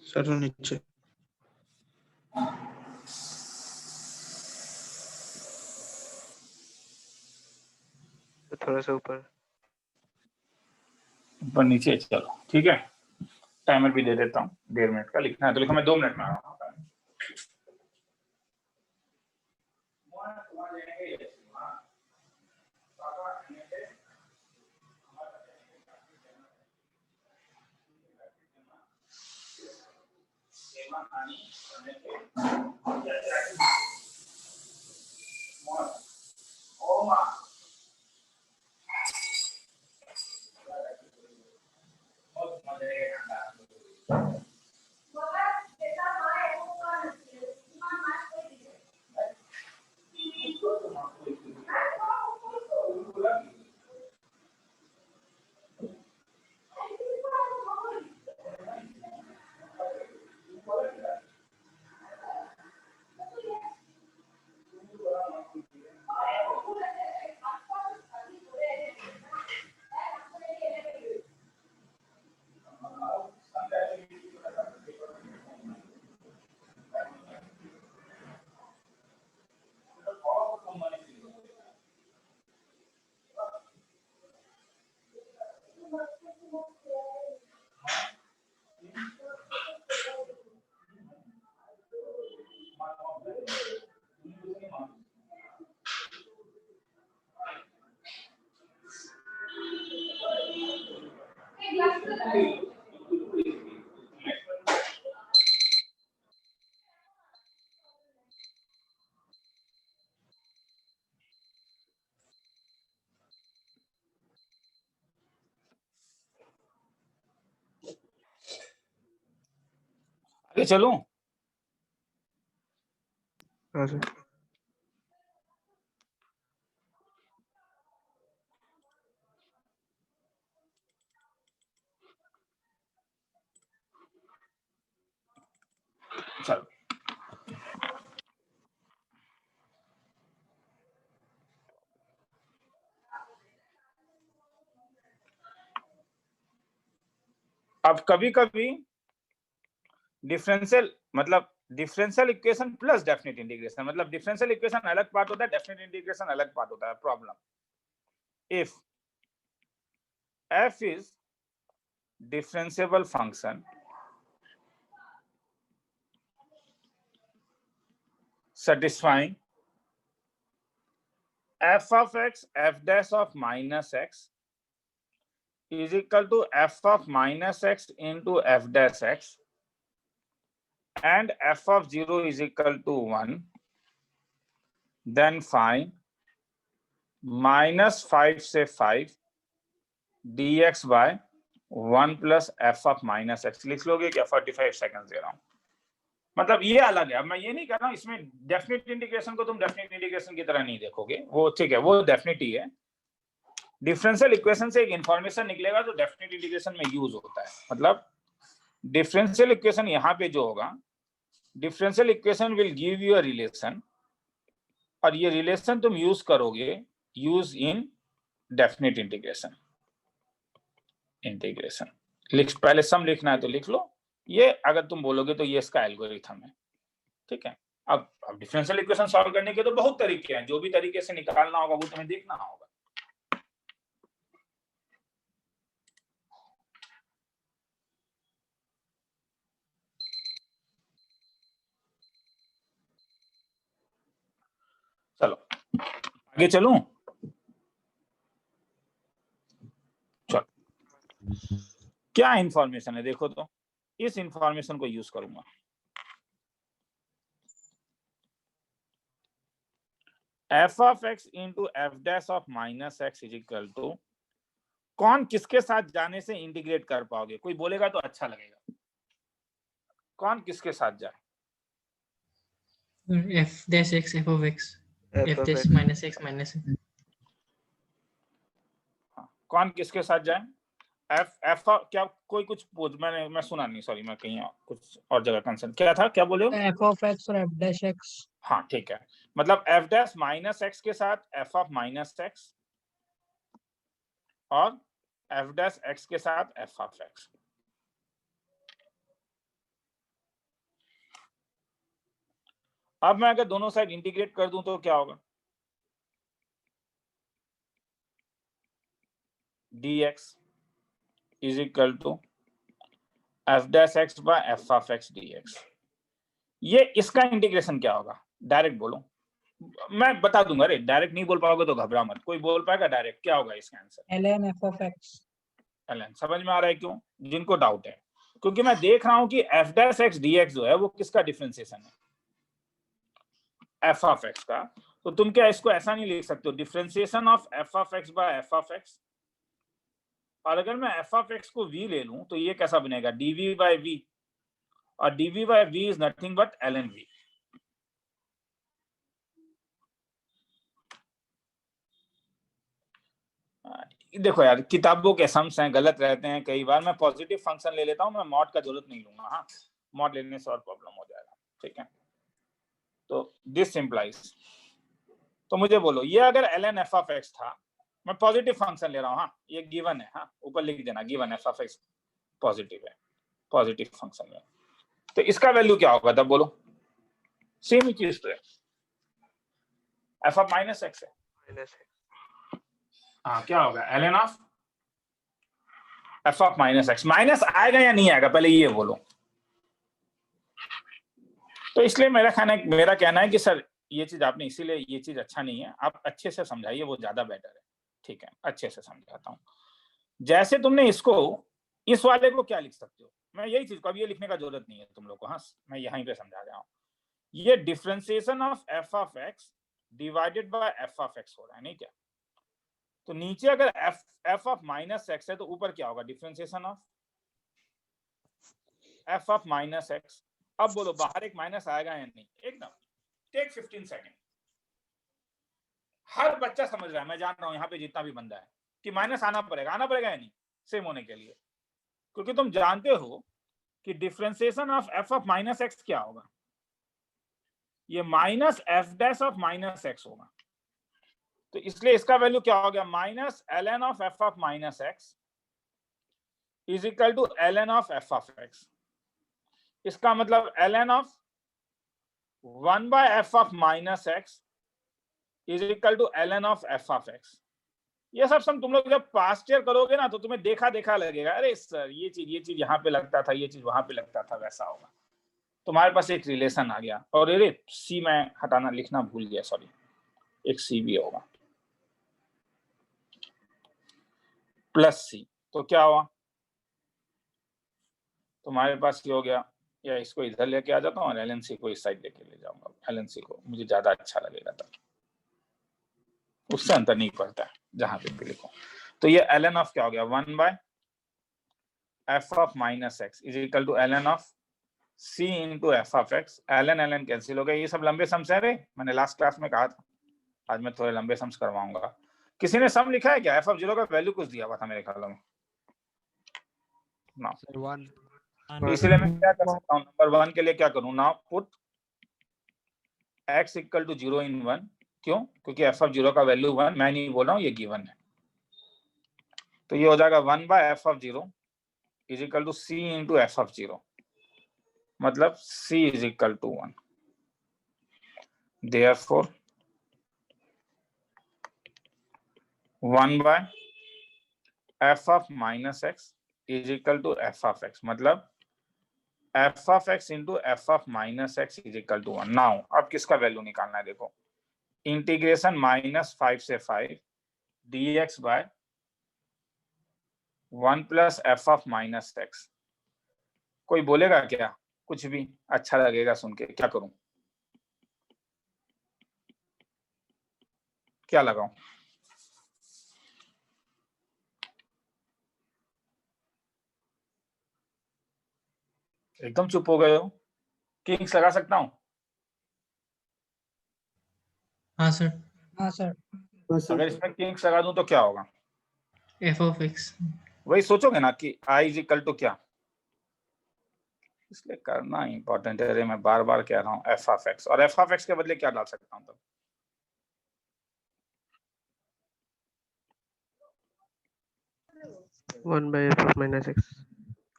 सर नीचे थोड़ा सा ऊपर नीचे चलो, ठीक है। टाइमर भी दे देता हूँ, 1.5 मिनट का लिखना है तो लिखो, मैं 2 मिनट में आ रहा हूँ। चलूं? हाँ सर। चलो, अब कभी कभी डिफरेंशियल मतलब differential equation plus definite integration, मतलब डिफरेंशियल इक्वेशन अलग पार्ट होता है, डेफिनेट इंटीग्रेशन अलग पार्ट होता है। Problem, if f is differentiable function satisfying f of x f dash of minus x is equal to f of minus x into f dash x and f of 0 is equal to 1, then find minus 5 से 5 dx by 1 plus f of minus x। लिख लोगे क्या? 45 second दे रहा हूं। मतलब ये अलग है। अब मैं ये नहीं कर रहा हूँ, इसमें डेफिनेट इंटीग्रेशन को तुम डेफिनेट इंटीग्रेशन की तरह नहीं देखोगे, वो ठीक है, वो डेफिनेट ही है। डिफरेंशियल इक्वेशन से एक इंफॉर्मेशन निकलेगा जो डेफिनेट इंटीग्रेशन में यूज होता है। मतलब डिफरेंशियल इक्वेशन यहाँ पे जो होगा, differential equation will give you a relation, और ये रिलेशन तुम यूज करोगे, यूज इन डेफिनेट इंटीग्रेशन। पहले सम लिखना है तो लिख लो, ये अगर तुम बोलोगे तो ये इसका एल्गोरिथम है, ठीक है। अब डिफरेंशियल इक्वेशन सॉल्व करने के तो बहुत तरीके हैं, जो भी तरीके से निकालना होगा वो तुम्हें देखना होगा। चलो आगे चलूं। चलो क्या इंफॉर्मेशन है देखो, तो इस इंफॉर्मेशन को यूज करूंगा। F of x into f dash of minus x is equal to, कौन किसके साथ जाने से इंटीग्रेट कर पाओगे? कोई बोलेगा तो अच्छा लगेगा, कौन किसके साथ जाए? F dash x F of x, F dash minus x minus x. कौन किसके साथ जाए? एफ क्या कोई कुछ मैं सुना नहीं, सॉरी, मैं कहीं कुछ और जगह कंसर्न क्या था, क्या बोले हो? एफ ऑफ एक्स और एफ डैश एक्स। हाँ ठीक है, मतलब एफ डैश माइनस एक्स के साथ एफ ऑफ माइनस एक्स, और एफ डैश एक्स के साथ एफ ऑफ एक्स। अब मैं अगर दोनों साइड इंटीग्रेट कर दूं तो क्या होगा? dx is equal to f dash x by f of x dx। ये इसका इंटीग्रेशन क्या होगा? डायरेक्ट बोलो, मैं बता दूंगा। अरे डायरेक्ट नहीं बोल पाओगे तो घबरा मत, कोई बोल पाएगा डायरेक्ट? क्या होगा इसका answer? ln f of x. ln। समझ में आ रहा है क्यों? जिनको डाउट है, क्योंकि मैं देख रहा हूं कि एफ डैश एक्स dx जो है वो किसका डिफरेंशिएशन है? एफ ऑफ एक्स का। तो तुम क्या इसको ऐसा नहीं लिख सकते हो, differentiation of f of x by f of x? और अगर मैं एफ ऑफ एक्स को v ले लूं तो ये कैसा बनेगा? dv बाय v, और dv by v is nothing but ln v। देखो यार, किताबों के सम्स हैं, गलत रहते हैं कई बार। मैं पॉजिटिव फंक्शन ले लेता हूं, मैं मॉड का जरूरत नहीं लूंगा। हाँ, मॉड लेने से और प्रॉब्लम हो जाएगा, ठीक है। तो दिस सिंप्लाइज, तो मुझे बोलो ये अगर ln f of x था, मैं पॉजिटिव फंक्शन ले रहा हूँ, हाँ ये गिवन है, हाँ ऊपर लिख देना given f of x positive है, पॉजिटिव फंक्शन है, तो इसका वैल्यू क्या होगा तब बोलो? सेम ही चीज तो है, f of माइनस x है, हाँ क्या होगा? ln of f of minus x। Minus आएगा या नहीं आएगा पहले ये बोलो। तो इसलिए मेरा कहना है कि सर ये चीज आपने, इसीलिए ये चीज अच्छा नहीं है, आप अच्छे से समझाइए, वो ज्यादा बेटर है, ठीक है। अच्छे से समझाता हूँ। जैसे तुमने इसको, इस वाले को क्या लिख सकते हो? मैं यही चीज को, अब ये लिखने का जरूरत नहीं है तुम लोग को, हाँ मैं यहीं पे समझा रहा हूँ। ये differentiation of f of x divided by f of x हो रहा है, नहीं क्या? तो नीचे अगर एफ ऑफ माइनस एक्स है तो ऊपर क्या होगा? Differentiation of f of minus x. अब बोलो बाहर एक माइनस आएगा या नहीं? एकदम। Take 15 second. हर बच्चा समझ रहा है, मैं जान रहा हूं यहाँ पे जितना भी बंदा है, कि माइनस आना पड़ेगा या नहीं सेम होने के लिए, क्योंकि तुम जानते हो कि differentiation of f of minus x क्या होगा? ये minus f dash of minus x होगा। तो इसलिए इसका वैल्यू क्या हो गया? Minus ln of f of minus x is equal to ln of f of x. इसका मतलब ln of 1 by f of minus x is equal to ln of f of x. ये सब तुम लोग जब पास्ट ईयर करोगे ना तो तुम्हें देखा देखा लगेगा, अरे सर ये चीज यहाँ पे लगता था, ये चीज वहां पे लगता था, वैसा होगा। तुम्हारे पास एक रिलेशन आ गया। और अरे सी मैं हटाना लिखना भूल गया, सॉरी, एक सी भी होगा प्लस सी, तो क्या हुआ तुम्हारे पास? ये हो गया, या इसको इधर लेके आ जाता हूँ और एलएनसी को इस साइड लेके ले जाऊंगा। एलएनसी को मुझे ज्यादा अच्छा लगेगा, तब उससे अंतर नहीं पड़ता है जहां पे भी लिखो। तो ये ln ऑफ क्या हो गया? 1 by f of minus x is equal to ln of c into f of x, ln ln cancel हो गया। ये सब लंबे सम्स है रे, मैंने लास्ट क्लास में कहा था, आज मैं थोड़े लंबे सम्स करवाऊंगा। किसी ने सम लिखा है क्या? एफ ऑफ जीरो का वैल्यू कुछ दिया हुआ था मेरे ख्याल में ना, तो इसलिए मैं क्या कर सकता हूँ, नंबर 1 के लिए क्या करूँ, now put x equal to 0 in 1। क्यों? क्योंकि एफ ऑफ जीरो का वैल्यू 1, मैं नहीं बोल रहा हूँ, ये गिवन है। तो ये हो जाएगा 1 by f of zero is equal to c into f of zero, मतलब c is equal to 1। Therefore 1 by f of minus x is equal to f of x, मतलब f of x into f of minus x is equal to 1। Now अब किसका value निकालना है, देखो, integration -5 से 5 dx by 1 plus f of minus x. कोई बोलेगा क्या? कुछ भी अच्छा लगेगा सुन के, क्या करूं, क्या लगाऊं? एकदम चुप हो गए हो। किंग्स लगा सकता हूं? हाँ सर, हाँ सर। अगर इसमें किंग्स लगा दूं तो क्या होगा? F of x. वही सोचोगे ना कि i इज इक्वल टू क्या, इसलिए करना इंपॉर्टेंट है रे, मैं बार बार कह रहा हूँ एफ ऑफ एक्स, और एफ ऑफ एक्स के बदले क्या डाल सकता हूँ तब? One by f of minus x.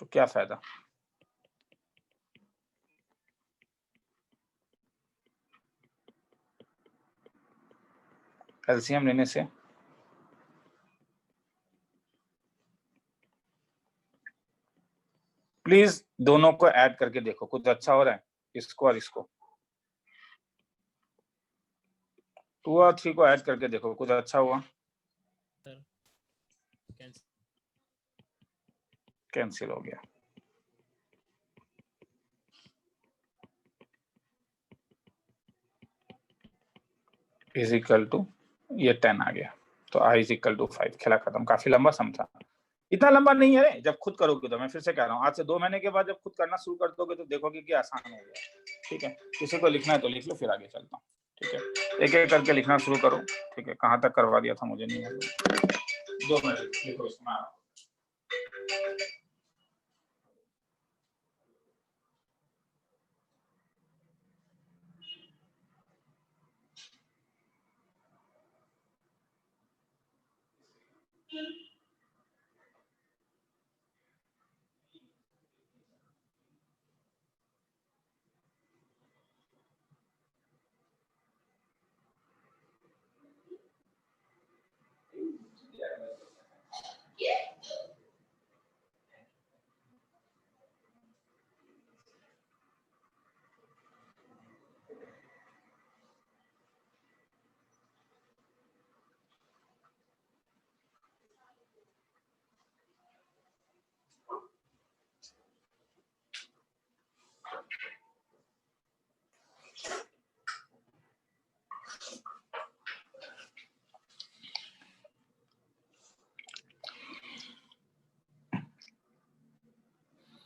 तो क्या फायदा? एलसीएम लेने से प्लीज दोनों को ऐड करके देखो, कुछ अच्छा हो रहा है, इसको और इसको, 2 और 3 को ऐड करके देखो, कुछ अच्छा हुआ? कैंसिल हो गया। इज इक्वल टू ये 10 आ गया, तो i इज इक्वल टू 5। खेला खत्म। काफी लंबा सम था, इतना लंबा नहीं है रे, जब खुद करोगे तो। मैं फिर से कह रहा हूँ, आज से 2 महीने के बाद जब खुद करना शुरू कर दोगे तो देखोगे कि आसान हो गया। ठीक है, किसी को लिखना है तो लिख लो, फिर आगे चलता हूँ। ठीक है, एक एक करके लिखना शुरू करो। ठीक है, कहाँ तक करवा दिया था मुझे नहीं मालूम। 2 मिनट लिखो इसमें।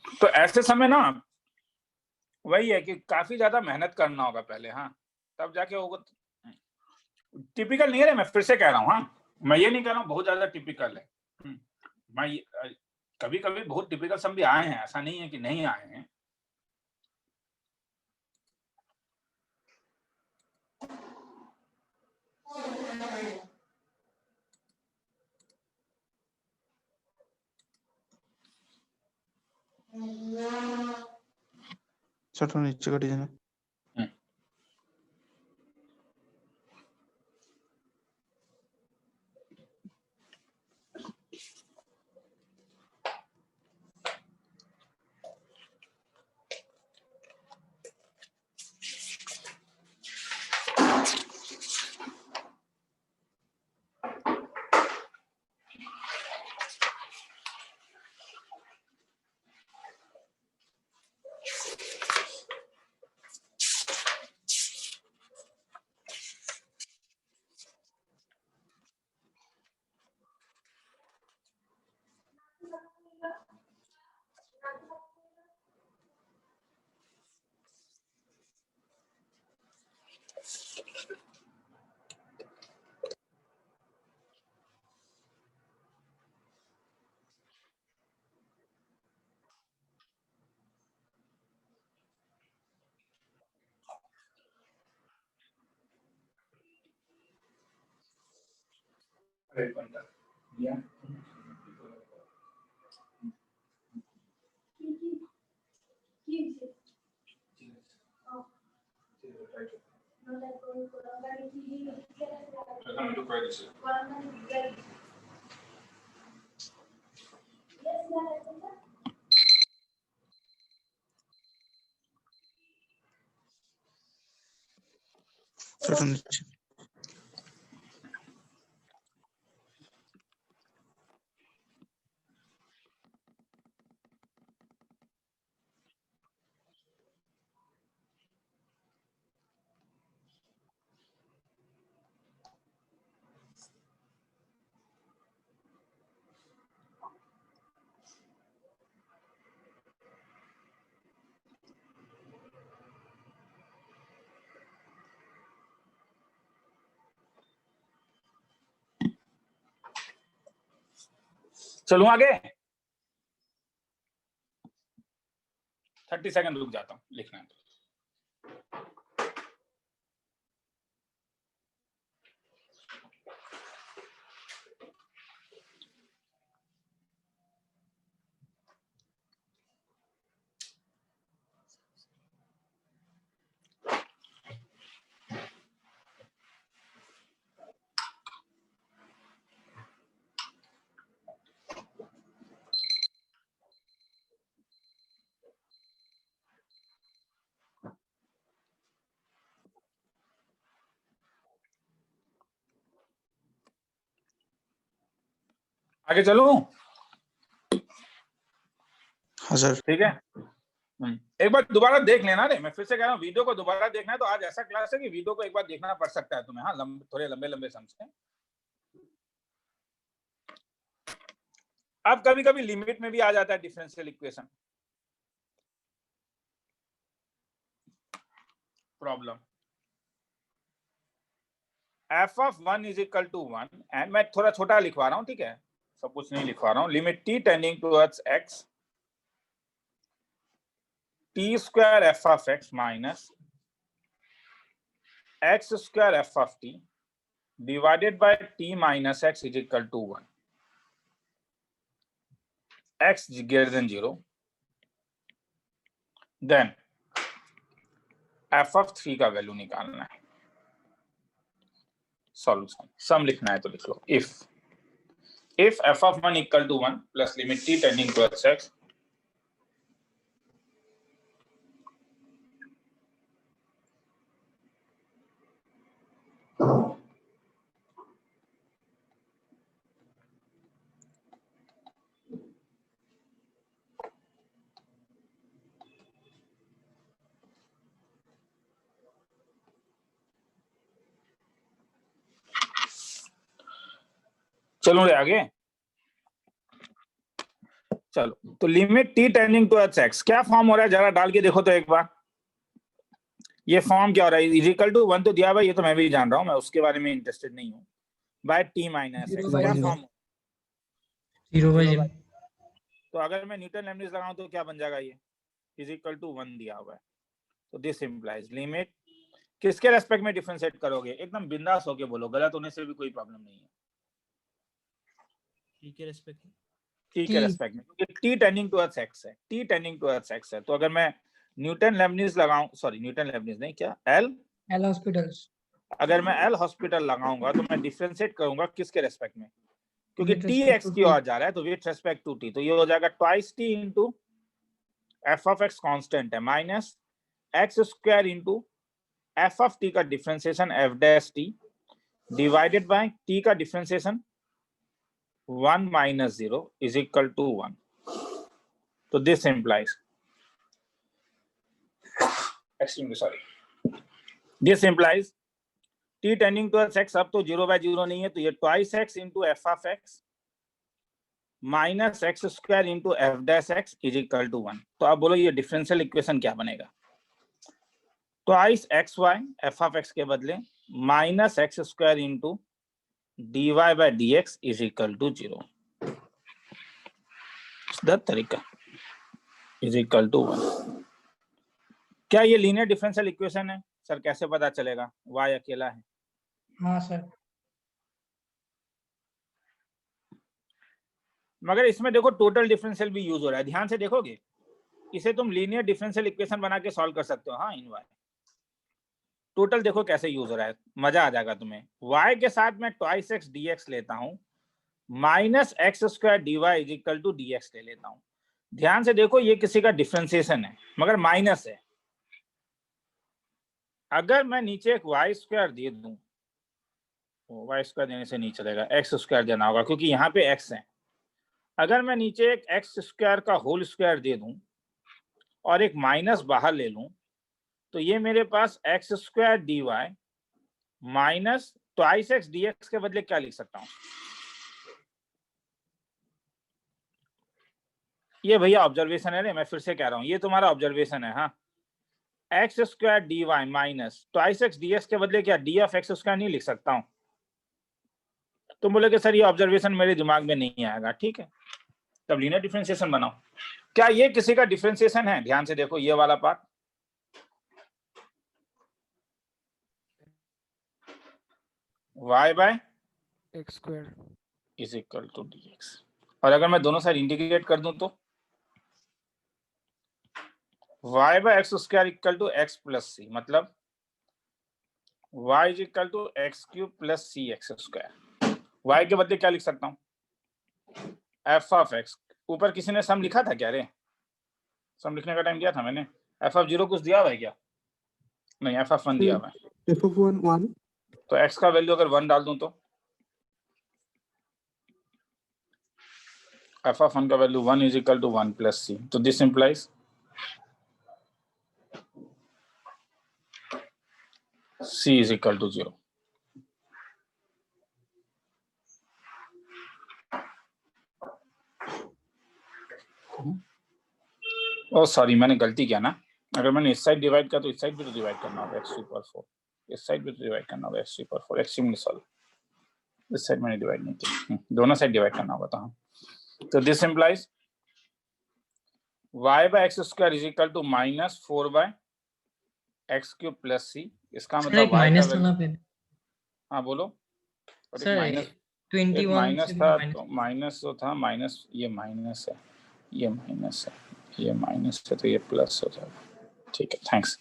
तो ऐसे समय ना वही है कि काफी ज्यादा मेहनत करना होगा पहले, हाँ, तब जाके होगा। टिपिकल नहीं है रे, मैं फिर से कह रहा हूँ, हाँ, मैं ये नहीं कह रहा हूँ बहुत ज्यादा टिपिकल है। मैं कभी कभी बहुत टिपिकल सम भी आए हैं, ऐसा नहीं है कि नहीं आए हैं। सर नीचे कर दीजिए ना। थोड़ा नीचे। चलूं आगे? 30 सेकंड रुक जाता हूँ, लिखना है। आगे चलूं? हाँ सर। ठीक है। एक बार दोबारा देख लेना रे, मैं फिर से कह रहा हूँ, वीडियो को दोबारा देखना है तो आज ऐसा क्लास है कि वीडियो को एक बार देखना पड़ सकता है तुम्हें। हाँ, थोड़े लंबे लंबे समझते हैं। अब कभी कभी लिमिट में भी आ जाता है differential equation problem. f of 1 is equal to 1 and मैं थोड़ा छोटा लिखवा रहा हूँ, ठीक है, सब कुछ नहीं लिखवा रहा हूँ। Limit t tending towards x t square f of x minus x square f of t divided by t minus x is equal to 1. x greater than 0. Then f of 3 का वैल्यू निकालना है। Solution सम लिखना है तो लिख लो। if f of 1 equal to 1 plus limit t tending towards x चलो रे आगे। चलो तो limit t tending towards x क्या फॉर्म हो रहा है जरा डाल के देखो तो एक बार। ये फॉर्म क्या हो रहा है? इज इक्वल टू 1 तो दिया भाई, ये तो मैं भी जान रहा हूं, मैं उसके बारे में इंटरेस्टेड नहीं हूं। बाय t माइनस x क्या फॉर्म? 0/0। तो अगर मैं न्यूटन लेबनिज लगाऊं तो क्या बन जाएगा? ये इज इक्वल टू 1 दिया हुआ है। तो दिस इंप्लाइज लिमिट किसके रेस्पेक्ट में डिफरेंशिएट करोगे? एकदम बिंदास होके बोलो, गलत होने से भी कोई प्रॉब्लम नहीं है। t के रेस्पेक्ट में, t के रेस्पेक्ट में, क्योंकि t टेंडिंग टुवर्ड्स x है, t टेंडिंग टुवर्ड्स x है। तो अगर मैं न्यूटन लेबनिज लगाऊं, सॉरी न्यूटन लेबनिज नहीं, क्या एल हॉस्पिटल्स, अगर मैं एल हॉस्पिटल लगाऊंगा तो मैं डिफरेंशिएट करूंगा किसके रेस्पेक्ट में? क्योंकि t x की ओर जा रहा है तो विथ रेस्पेक्ट टू t, तो ये हो जाएगा twice t into f of x constant है minus x square into f of t का differentiation f dash t divided by t का differentiation 1 minus 0 is equal to 1. So this implies, extremely sorry, this implies t tending towards x अब तो 0/0 नहीं है, तो ये twice x into f of x minus x square into f dash x is equal to 1. तो अब बोलो ये डिफरेंशियल इक्वेशन क्या बनेगा? twice xy f of x के बदले minus x square into dy by dx is equal to 0. The तरीका is equal to 1. क्या ये लीनियर डिफरेंशियल इक्वेशन है? सर कैसे पता चलेगा? y अकेला है। हाँ सर। मगर इसमें देखो टोटल डिफरेंशियल भी यूज हो रहा है, ध्यान से देखोगे इसे तुम लीनियर डिफरेंशियल इक्वेशन बना के सॉल्व कर सकते हो। हाँ इन वाई टोटल देखो कैसे यूज हो रहा है, मजा आ जाएगा तुम्हें। y के साथ मैं ट्वाइस एक्स dx लेता हूं, minus x square d y is equal to d x ले लेता हूं। ध्यान से देखो ये किसी का डिफरेंशिएशन है मगर माइनस है। अगर मैं नीचे एक वाई स्क्वायर दे दूं, वाई स्क्वायर देने से नहीं चलेगा, एक्स स्क्वायर देना होगा क्योंकि यहाँ पे एक्स है। अगर मैं नीचे एक एक्स स्क्वायर का होल स्क्वायर दे दूं और एक माइनस बाहर ले लूं, तो ये मेरे पास x square d y minus twice x d x के बदले क्या लिख सकता हूं? ये भैया ऑब्जर्वेशन है रे, मैं फिर से कह रहा हूं ये तुम्हारा ऑब्जर्वेशन है। हाँ, x square d y minus twice x d x के बदले क्या डी ऑफ एक्स स्क्वायर नहीं लिख सकता हूं? तुम बोले कि सर ये ऑब्जर्वेशन मेरे दिमाग में नहीं आएगा, ठीक है तब लीनियर डिफरेंशिएशन बनाओ। क्या ये किसी का डिफरेंशिएशन है? ध्यान से देखो ये वाला part, y by x square is equal to dx। और अगर मैं दोनों साइड इंटीग्रेट कर दूं तो y by x square equal to x plus c, मतलब y is equal to x cube plus c x square. y के बदले क्या लिख सकता हूं? f of x। ऊपर किसी ने सम लिखा था क्या रे? सम लिखने का टाइम दिया था मैंने। f ऑफ 0 कुछ दिया हुआ है क्या? नहीं, f ऑफ 1 दिया हुआ है। एफ ऑफ 1 तो x का वैल्यू अगर 1 डाल दूं तो f of 1 का value 1 is equal to 1 plus c. तो this implies c is equal to 0। Oh sorry, मैंने गलती किया ना। अगर मैंने इस साइड डिवाइड किया तो इस साइड भी तो डिवाइड करना होगा, x सुपर 4। इस साइड भी तो डिवाइड करना होगा, x सुपर 4। एक्सट्रीमली सॉल्व, इस साइड मैंने डिवाइड नहीं किया, दोनों साइड डिवाइड करना होगा। तो हाँ, तो this implies y by x square is equal to minus 4 by x cube plus c. इसका सर मतलब एक y का माइनस था वैल्यू, ना फिर? हाँ बोलो। और एक सर माइनस, एक 21 माइनस से था, माइनस। तो माइनस जो था माइनस, ये माइनस है, ये माइनस है, ये माइनस है, तो ये प्लस हो जाएगा। ठीक है, थैंक्स।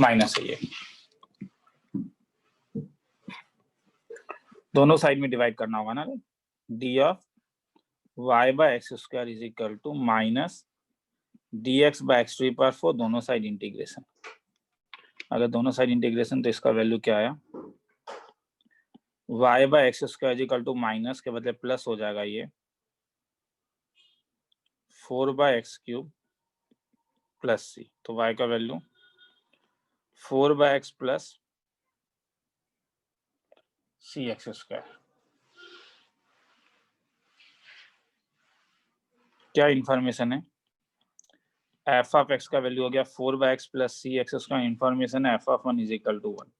माइनस है ये, दोनों साइड में डिवाइड करना होगा ना। D of y by x square is equal to minus d x by x to power 4, दोनों साइड इंटीग्रेशन। अगर दोनों साइड इंटीग्रेशन तो इसका वैल्यू क्या आया? y by x square is equal to minus के बदले प्लस हो जाएगा, ये 4 by x cube plus c. तो y का value 4 by x plus c x square. क्या इंफॉर्मेशन है? एफ ऑफ एक्स का वैल्यू हो गया 4 by x plus c x square. Information है f of 1 is equal to 1।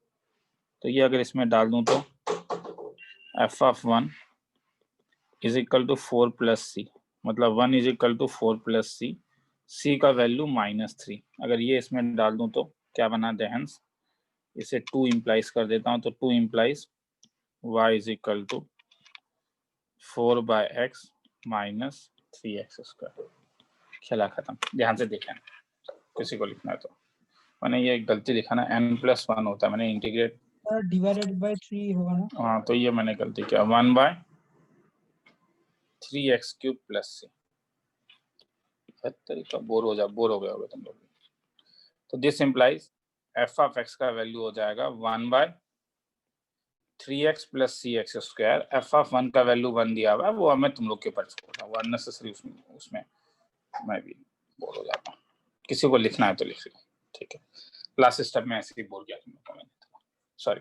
तो ये अगर इसमें डाल दूं तो f of 1 is equal to 4 plus c, मतलब 1 इज इक्वल टू 4 प्लस सी। सी का वैल्यू -3। अगर ये इसमें डाल दूं तो क्या बना देहंस? इसे 2 इंप्लाइज कर देता हूं, तो 2 implies y is equal to 4 by x minus 3x square. खेला खत्म। ध्यान से देखें, किसी को लिखना है तो। मैंने ये गलती लिखा ना, n+1 होता है, मैंने इंटीग्रेट डिवाइडेड बाय 3 होगा ना। हाँ, तो ये मैंने गलती किया, 1 बाय 3x क्यूब प्लस सी। तरीका बोर हो गए होगे तुम लोग। तो this implies f of x का वैल्यू हो जाएगा 1 by 3x plus c x square. F of 1 का वैल्यू 1 दिया हुआ है, वो मैं तुम लोग के ऊपर छोड़ रहा हूँ, अननेसेसरी उसमें मैं भी बोर हो जाता हूँ। किसी को लिखना है तो लिख लो, ठीक है। लास्ट स्टेप में ऐसे ही बोल गया तुम लोग को, सॉरी।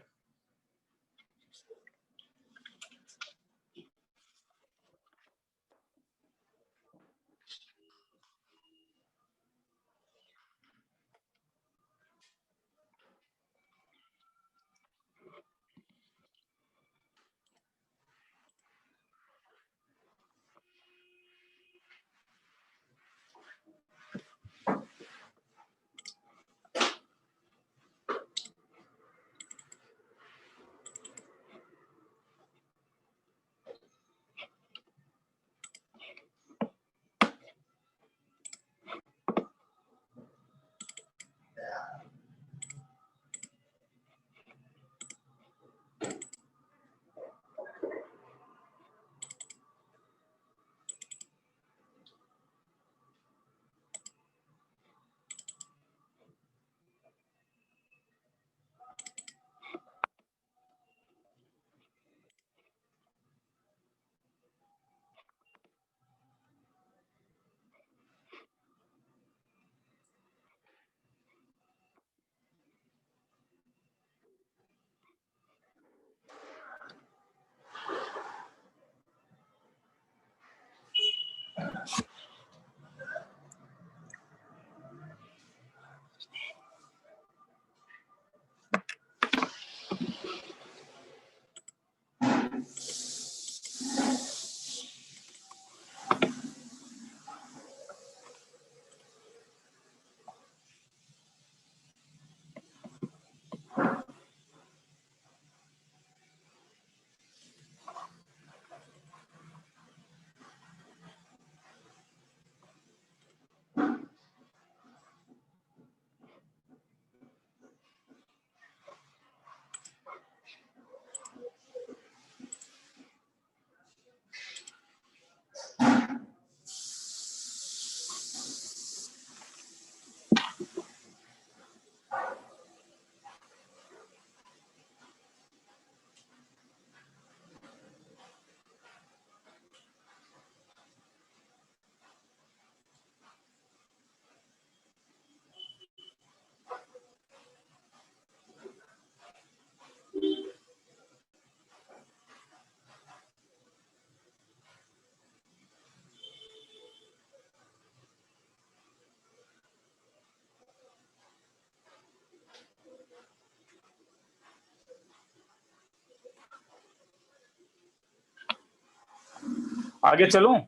आगे चलूं?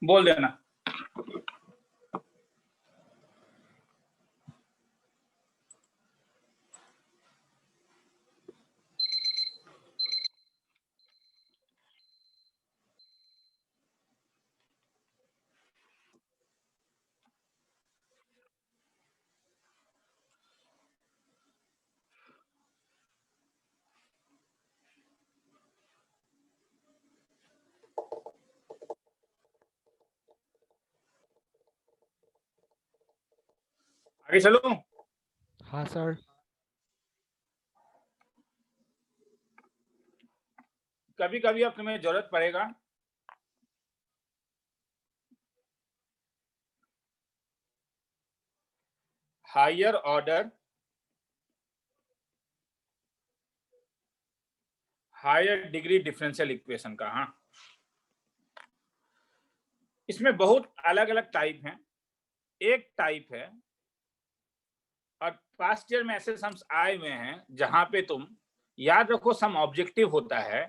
बोल देना। आगे चलूं? हाँ सर। कभी कभी अब तुम्हें जरूरत पड़ेगा higher order higher degree differential equation का। हाँ, इसमें बहुत अलग अलग टाइप हैं। एक टाइप है, और पास्ट ईयर में ऐसे सम्स आए हुए हैं जहां पे तुम याद रखो, सम ऑब्जेक्टिव होता है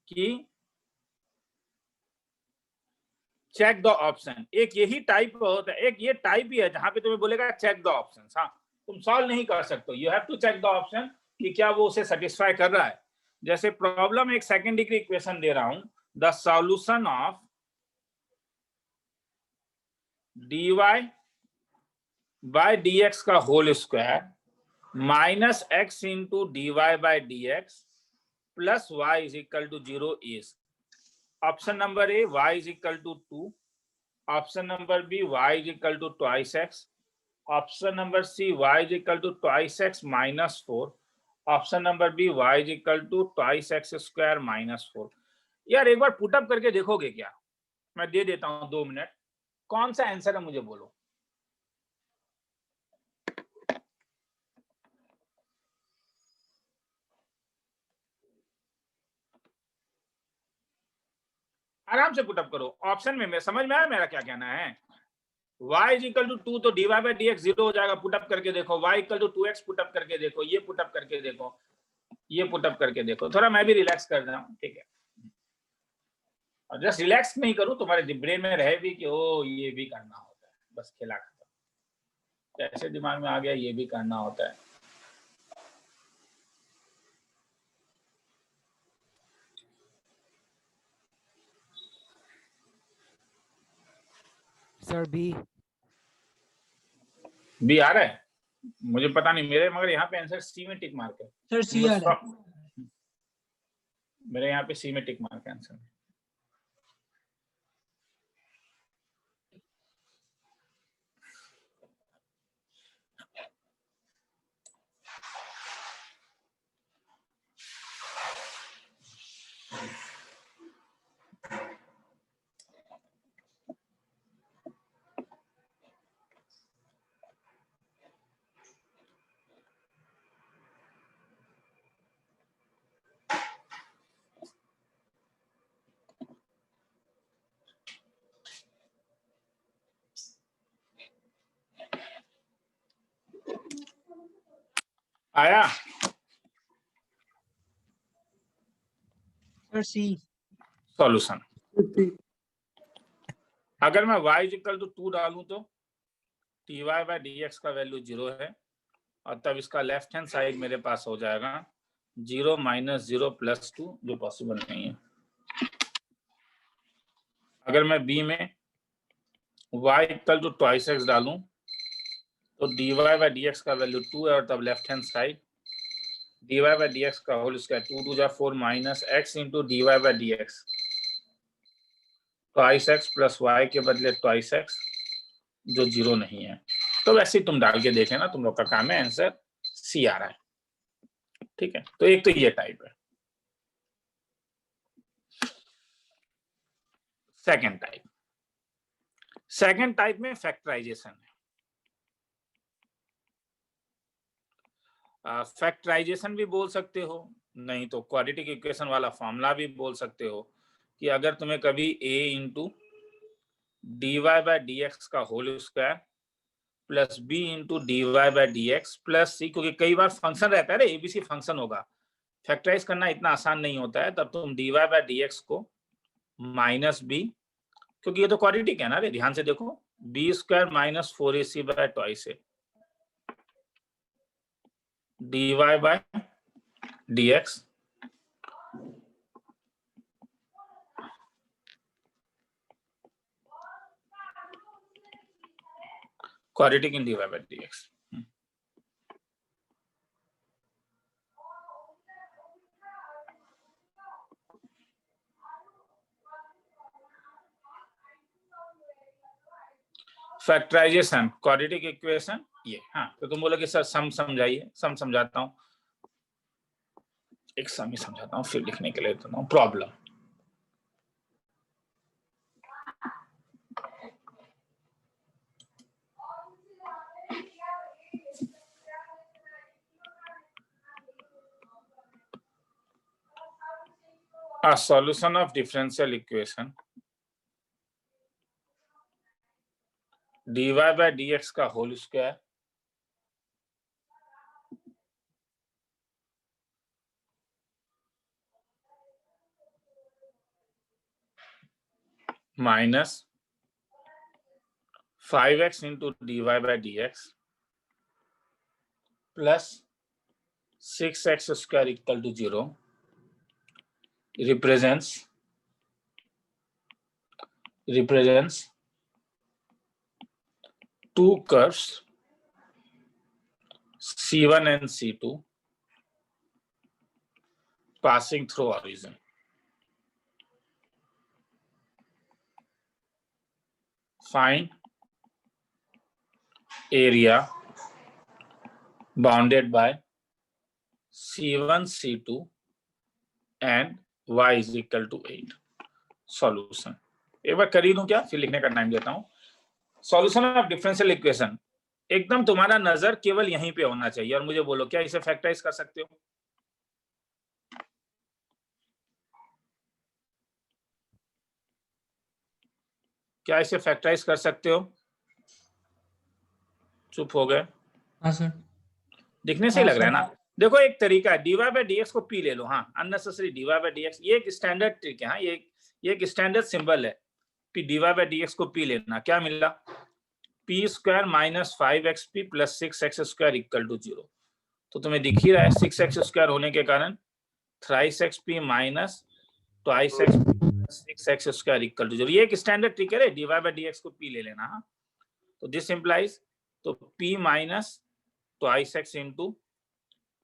कि चेक द ऑप्शन। एक यही टाइप होता है, एक ये टाइप ही है जहां पे तुम्हें बोलेगा चेक द ऑप्शन। हाँ, तुम सॉल्व नहीं कर सकते, you have to check the option कि क्या वो उसे सेटिस्फाई कर रहा है। जैसे प्रॉब्लम एक सेकंड डिग्री इक्वेशन दे रहा हूं, the solution of dy bye dx का whole square minus x into dy bye dx प्लस y is equal to 0 is option number a y is equal to 2, option number b y is equal to twice x, option number c y is equal to twice x minus 4, option number b y is equal to twice x square minus 4। यार एक बार put up करके देखोगे क्या? मैं दे देता हूं 2 minute, कौन सा आंसर है मुझे बोलो। आराम से पुटअप करो, ऑप्शन में मैं समझ में आया मेरा क्या कहना है। y इज इक्वल टू 2 तो dy बाई dx 0 हो जाएगा, पुटअप करके देखो। y equal to 2x put up करके देखो, ये पुटअप करके देखो, ये पुटअप करके देखो। थोड़ा मैं भी रिलैक्स कर रहा हूं, ठीक है। और जस्ट रिलैक्स नहीं करूं, तुम्हारे ब्रेन में रहे भी कि ओ ये भी करना होता है, बस खेला खत्म। कैसे दिमाग में आ गया ये भी करना होता है। Sir B. बी आ रहा है, मुझे पता नहीं मेरे, मगर यहाँ पे आंसर सी में टिक मार्क है। सर सी आ रहा है। मेरे यहाँ पे सी में टिक मार्क है आंसर। आया सर सी। सॉल्यूशन। अगर मैं y इक्वल टू 2 डालूं तो dy बाई dx का वैल्यू 0 है, और तब इसका लेफ्ट हैंड साइड मेरे पास हो जाएगा 0 माइनस 0 प्लस 2, जो पॉसिबल नहीं है। अगर मैं b में y equal to twice x डालूं तो dy बाई dx का वैल्यू 2 है, और तब left hand side dy by dx का होल स्क्वायर 2 2 जा 4 minus x into dy by dx, twice x plus y के बदले ट्वाइस x, जो 0 नहीं है। तो वैसे ही तुम डाल के देखे ना, तुम लोग का काम है, आंसर सी आ रहा है, ठीक है। तो एक तो ये टाइप है। सेकंड टाइप में फैक्टराइजेशन है। फैक्टराइजेशन भी बोल सकते हो, नहीं तो क्वाड्रेटिक इक्वेशन वाला फॉर्मूला भी बोल सकते हो, कि अगर तुम्हें कभी a into dy bye dx का whole square plus b into dy bye dx plus c, क्योंकि कई बार फंक्शन रहता है, एबीसी फंक्शन होगा, फैक्टराइज करना इतना आसान नहीं होता है, तब तुम dy बाय dx को माइनस b, क्योंकि ये तो क्वाड्रेटिक है ना रे, ध्यान से देखो, b square minus 4ac by twice है dy bye dx quadratic in dy bye dx। Factorization quadratic equation ये, हाँ तो तुम बोलोगे सर सम समझाइए, सम समझाता हूँ, एक सम ही समझाता हूँ, फिर लिखने के लिए तो problem. A solution of differential equation dy by dx का whole square minus 5x into dy by dx plus 6x square equal to 0 represents two curves C1 and C2 passing through origin. Find area bounded by C1, C2 and y is equal to 8. Solution. एक बार कर ही दूं क्या, फिर लिखने का time देता हूं। Solution of differential equation, एकदम तुम्हारा नजर केवल यहीं पे होना चाहिए और मुझे बोलो क्या इसे फैक्टराइज कर सकते हो? क्या इसे फैक्टराइज कर सकते हो? चुप हो गए। हाँ सर। दिखने से ही लग रहा है ना। देखो एक तरीका है, dy बाय dx को p ले लो, हाँ अननेसेसरी dy बाय dx, ये एक स्टैंडर्ड ट्रिक है, हाँ ये एक स्टैंडर्ड सिंबल है, p dy बाय dx को p लेना, क्या मिला? p square minus 5xp plus 6x square equal to 0। तो तुम्हें दिख ही रहा है 6x स्क्वायर होने के कारण thrice xp minus twice x 6x square equal to 0। ये एक स्टैंडर्ड ट्रिक है रे, dy बाय dx को p ले लेना, हाँ। तो दिस इंप्लाइज, तो p minus twice x into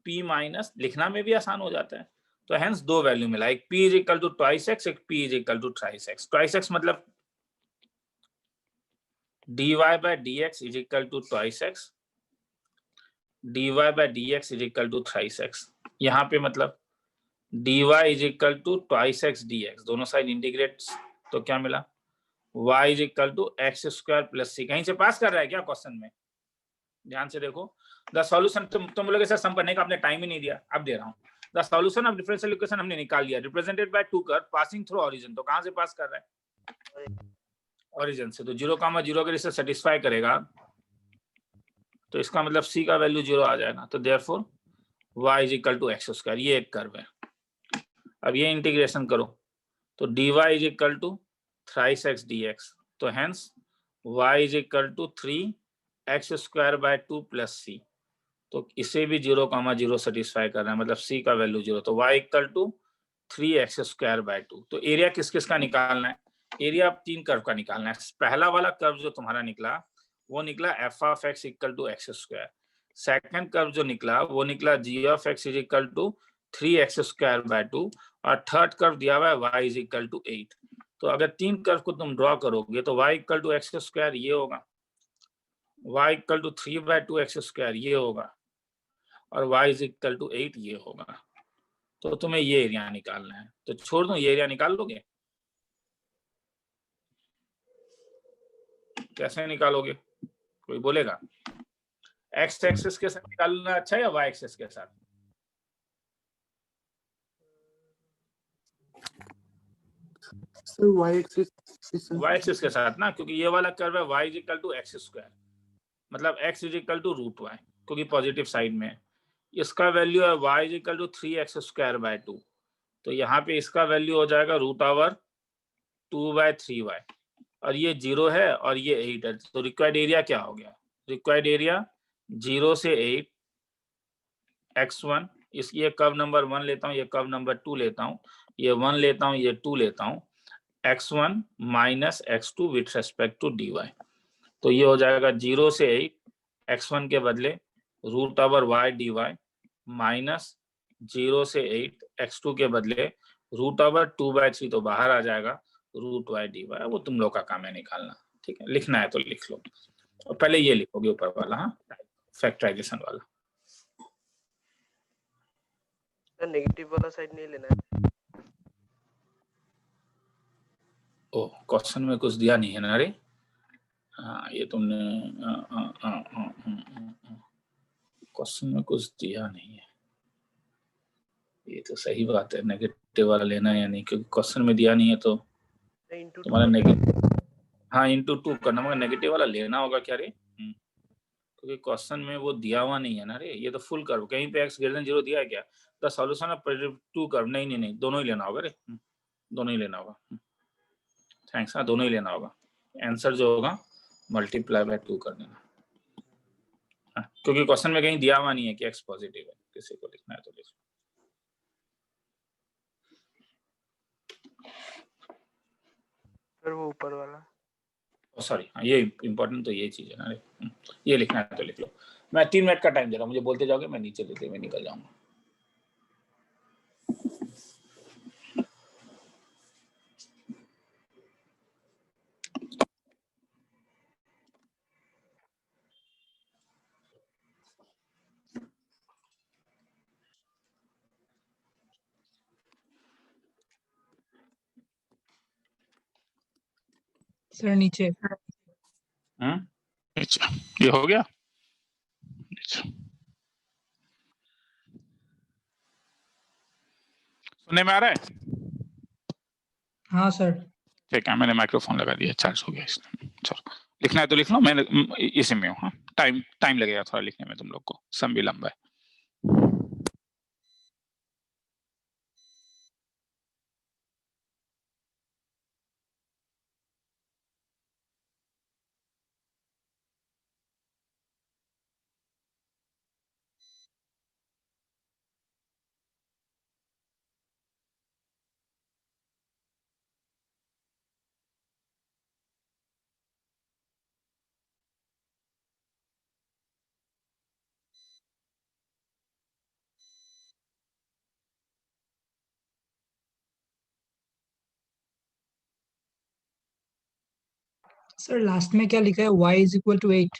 p minus, लिखना में भी आसान हो जाता है, तो हेंस दो वैल्यू मिला, एक p is equal to twice x, एक p is equal to thrice x। Twice x मतलब dy bye dx is equal to twice x, dy bye dx is equal to thrice x। यहाँ पे मतलब dy is equal to twice x dx, दोनों side integrate, तो क्या मिला? y is equal to x square plus c। कहीं से पास कर रहा है क्या क्वेश्चन में? ध्यान से देखो, द सॉल्यूशन, तुम बोलोगे सर सम करने का आपने टाइम ही नहीं दिया, अब दे रहा हूँ। The solution of differential equation हमने निकाल लिया, represented by two curve passing through origin. तो कहां से पास कर रहा है? ओरिजिन से। तो 0,0 अगर इसे सेटिस्फाई करेगा तो इसका मतलब c का वैल्यू 0 आ जाएगा, तो therefore y is equal to x square, ये एक कर्व है। अब ये इंटीग्रेशन करो तो dy is equal to thrice x dx, तो hence y is equal to 3x square by 2 plus c। तो इसे भी 0,0 सेटिस्फाई कर रहा है, मतलब c का वैल्यू 0, तो y equal to 3x square by 2। तो एरिया किस किस का निकालना है? एरिया तीन कर्व का निकालना है। पहला वाला कर्व जो तुम्हारा निकला वो निकला f of x equal to x square. Second curve जो निकला वो निकला g of x is equal to 3x square by 2, और थर्ड कर्व दिया हुआ है y इज इक्वल टू 8। तो अगर तीन कर्व को तुम ड्रॉ करोगे तो y equal to x square ये होगा, y equal to 3 by 2 x square ये होगा, और y इज इक्वल टू 8 ये होगा। तो तुम्हें ये एरिया निकालना है, तो छोड़ दो, ये एरिया निकाल लोगे? कैसे निकालोगे, कोई बोलेगा? एक्स एक्सिस के साथ निकालना अच्छा है या वाई एक्सिस के साथ? Sir y axis y axis के साथ ना, क्योंकि ये वाला कर्व है y is equal to x square, मतलब x is equal to root y, क्योंकि पॉजिटिव साइड में है। इसका वैल्यू है y is equal to 3x square by 2, तो यहाँ पे इसका वैल्यू हो जाएगा रूट ओवर 2/3y, और ये 0 है और ये 8 है, तो रिक्वायर्ड एरिया क्या हो गया? रिक्वायर्ड एरिया 0 से 8 x1, इस ये कर्व नंबर 1 लेता हूँ, ये कर्व नंबर 2 लेता हूँ, ये 1 लेता हूँ, ये 2 लेता हूँ, x1 minus x2 with respect to dy, तो ये हो जाएगा 0 से 8 x1 के बदले root over y dy minus 0 से 8 x2 के बदले रूट ओवर 2/3, तो बाहर आ जाएगा रूट y dy, वो तुम लोग का काम है निकालना, ठीक है? लिखना है तो लिख लो, और पहले ये लिखोगे ऊपर वाला, हाँ, फैक्टराइजेशन वाला। नेगेटिव वाला साइड नहीं लेना है। ओ, क्वेश्चन में कुछ दिया नहीं है ना रे? हाँ, ये तुमने क्वेश्चन में कुछ दिया नहीं है, ये तो सही बात है, नेगेटिव वाला लेना है या नहीं, क्योंकि क्वेश्चन में दिया नहीं है तो तुम्हारा नेगेटिव, हाँ इंटू 2 करना, मगर नेगेटिव वाला लेना होगा क्या रे? क्योंकि क्वेश्चन में वो दिया हुआ नहीं है ना रे, ये तो फुल कर्व, कहीं पे x ग्रेटर देन 0 दिया है क्या? The solution of positive 2 curve, नहीं नहीं नहीं, दोनों ही लेना होगा रे, दोनों ही लेना होगा। थैंक्स, हाँ दोनों ही लेना होगा, आंसर जो होगा मल्टीप्लाई बाय 2 कर देना, हाँ, क्योंकि क्वेश्चन में कहीं दिया हुआ नहीं है कि x पॉजिटिव है, किसी को लिखना है तो लिख। फिर वो ऊपर वाला, सॉरी, हाँ ये इंपॉर्टेंट तो ये चीज है ना रे, ये लिखना है तो लिख लो। मैं 3 मिनट का टाइम दे रहा हूँ, मुझे बोलते जाओगे, मैं नीचे लेते हुए निकल जाऊंगा। सर नीचे। अच्छा, ये हो गया। अच्छा, सुनने में आ रहा है? हाँ सर। ठीक है, मैंने माइक्रोफोन लगा दिया, चार्ज हो गया इसमें। चलो, लिखना है तो लिख लो, मैं इसी में हूँ, हाँ, टाइम लगेगा थोड़ा लिखने में तुम लोग को, सम भी लंबा है। सर लास्ट में क्या लिखा है? y is equal to 8।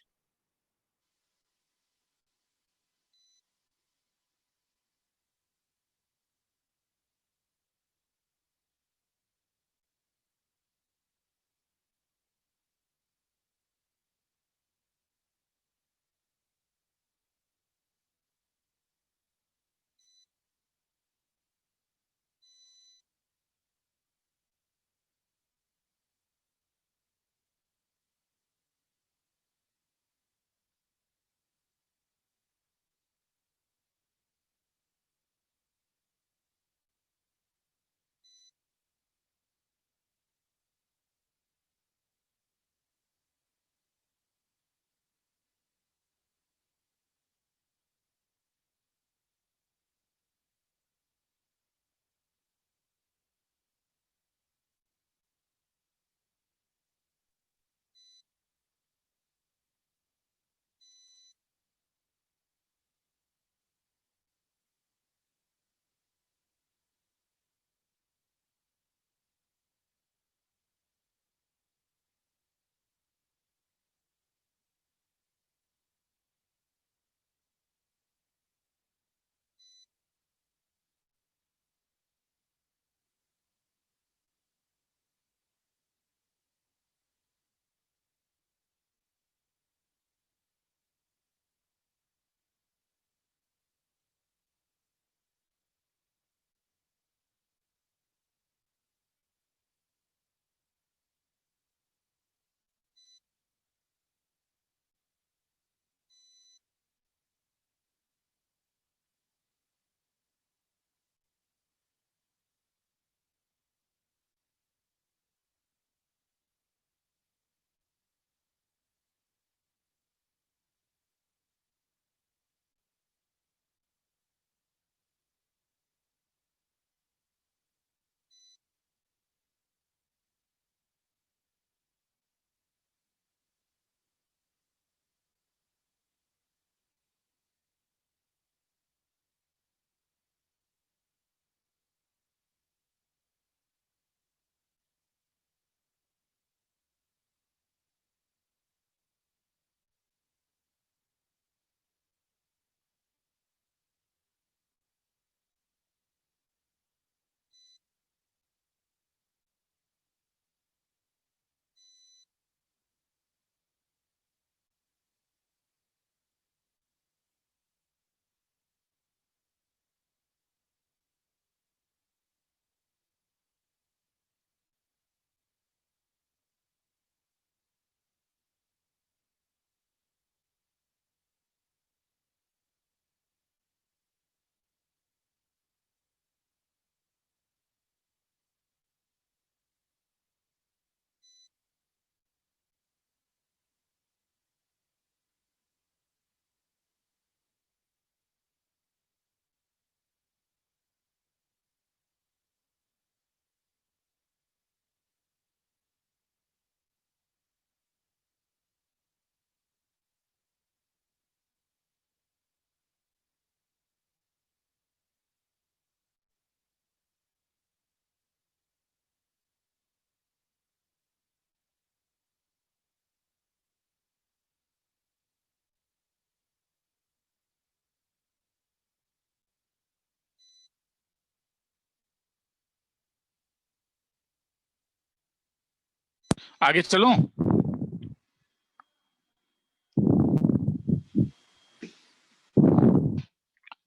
आगे चलूं?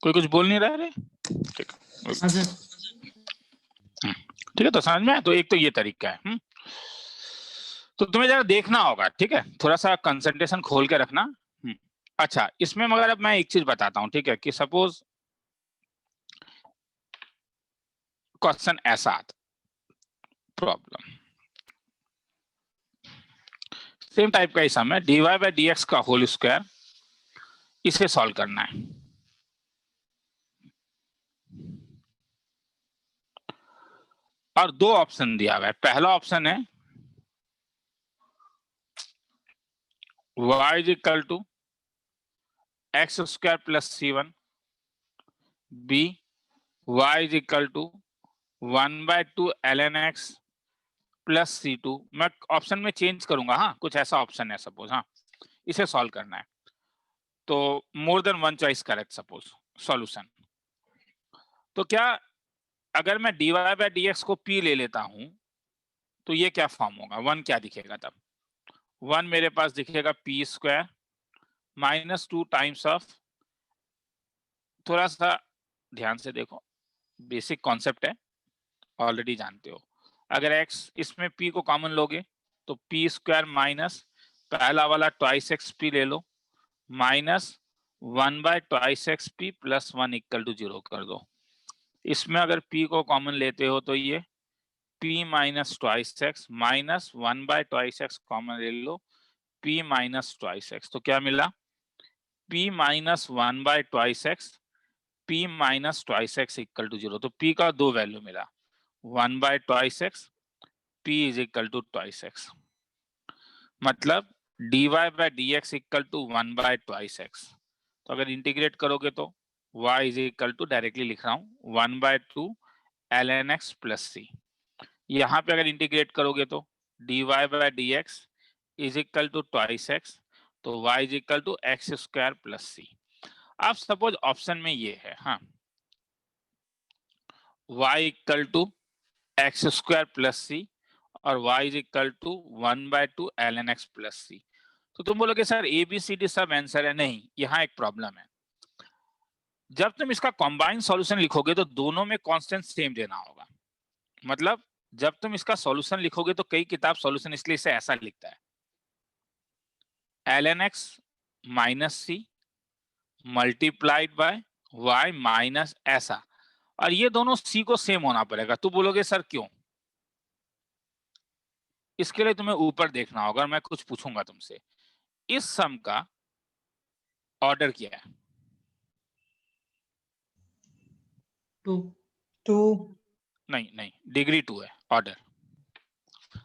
कोई कुछ बोल नहीं रहा है? ठीक है। हाँ सर। ठीक है, तो समझ में आया? तो एक तो ये तरीका है। तो तुम्हें जरा देखना होगा, ठीक है, थोड़ा सा कंसंट्रेशन खोल के रखना। अच्छा, इसमें मगर अब मैं एक चीज बताता हूँ, ठीक है, कि सपोज क्वेश्चन ऐसा आता, प्रॉब्लम सेम टाइप का ही सम है, dy बाय dx का होल स्क्वायर, इसे सॉल्व करना है। और दो ऑप्शन दिया हुआ है। पहला ऑप्शन है y is equal to x square plus c1, B y is equal to 1/2 ln x plus c2। मैं ऑप्शन में चेंज करूंगा, हाँ, कुछ ऐसा ऑप्शन है सपोज, हाँ, इसे सॉल्व करना है। तो more than one choice correct suppose solution. तो क्या अगर मैं dy बाय dx को p ले लेता हूं तो ये क्या फॉर्म होगा? वन क्या दिखेगा तब? वन मेरे पास दिखेगा p square minus 2 times of, थोड़ा सा ध्यान से देखो, बेसिक कॉन्सेप्ट है, ऑलरेडी जानते हो। अगर x इसमें p को कॉमन लोगे तो p स्क्वायर माइनस पहला वाला ट्वाइस एक्स पी ले लो, minus 1/2x p plus 1 equal to 0 कर दो। इसमें अगर p को कॉमन लेते हो तो ये p minus twice x minus 1/2x common ले लो, p माइनस ट्वाइस एक्स। तो क्या मिला? p minus 1/2x, p minus twice x equal to 0। तो p का दो वैल्यू मिला, 1/2x, p is equal to twice x. मतलब dy bye dx equal to 1/2x। तो अगर इंटीग्रेट करोगे तो y is equal to, directly लिख रहा हूं, 1/2 ln x प्लस c। यहाँ पे अगर इंटीग्रेट करोगे तो dy bye dx is equal to twice x, तो y is equal to x square plus c। अब सपोज ऑप्शन में ये है, हाँ, y equal to x square plus c और y is equal to 1/2 ln x plus c। तो तुम बोलोगे sir A B C D सब आंसर है। नहीं, यहाँ एक प्रॉब्लम है। जब तुम इसका कॉम्बाइंड सॉल्यूशन लिखोगे तो दोनों में कांस्टेंट सेम देना होगा। मतलब जब तुम इसका सॉल्यूशन लिखोगे तो कई किताब सॉल्यूशन इसलिए इसे ऐसा लिखता है, ln x minus c multiplied by y minus ऐसा, और ये दोनों c को सेम होना पड़ेगा। तो बोलोगे सर क्यों? इसके लिए तुम्हें ऊपर देखना होगा और मैं कुछ पूछूंगा तुमसे। इस सम का ऑर्डर क्या है? 2 नहीं नहीं, डिग्री 2 है ऑर्डर।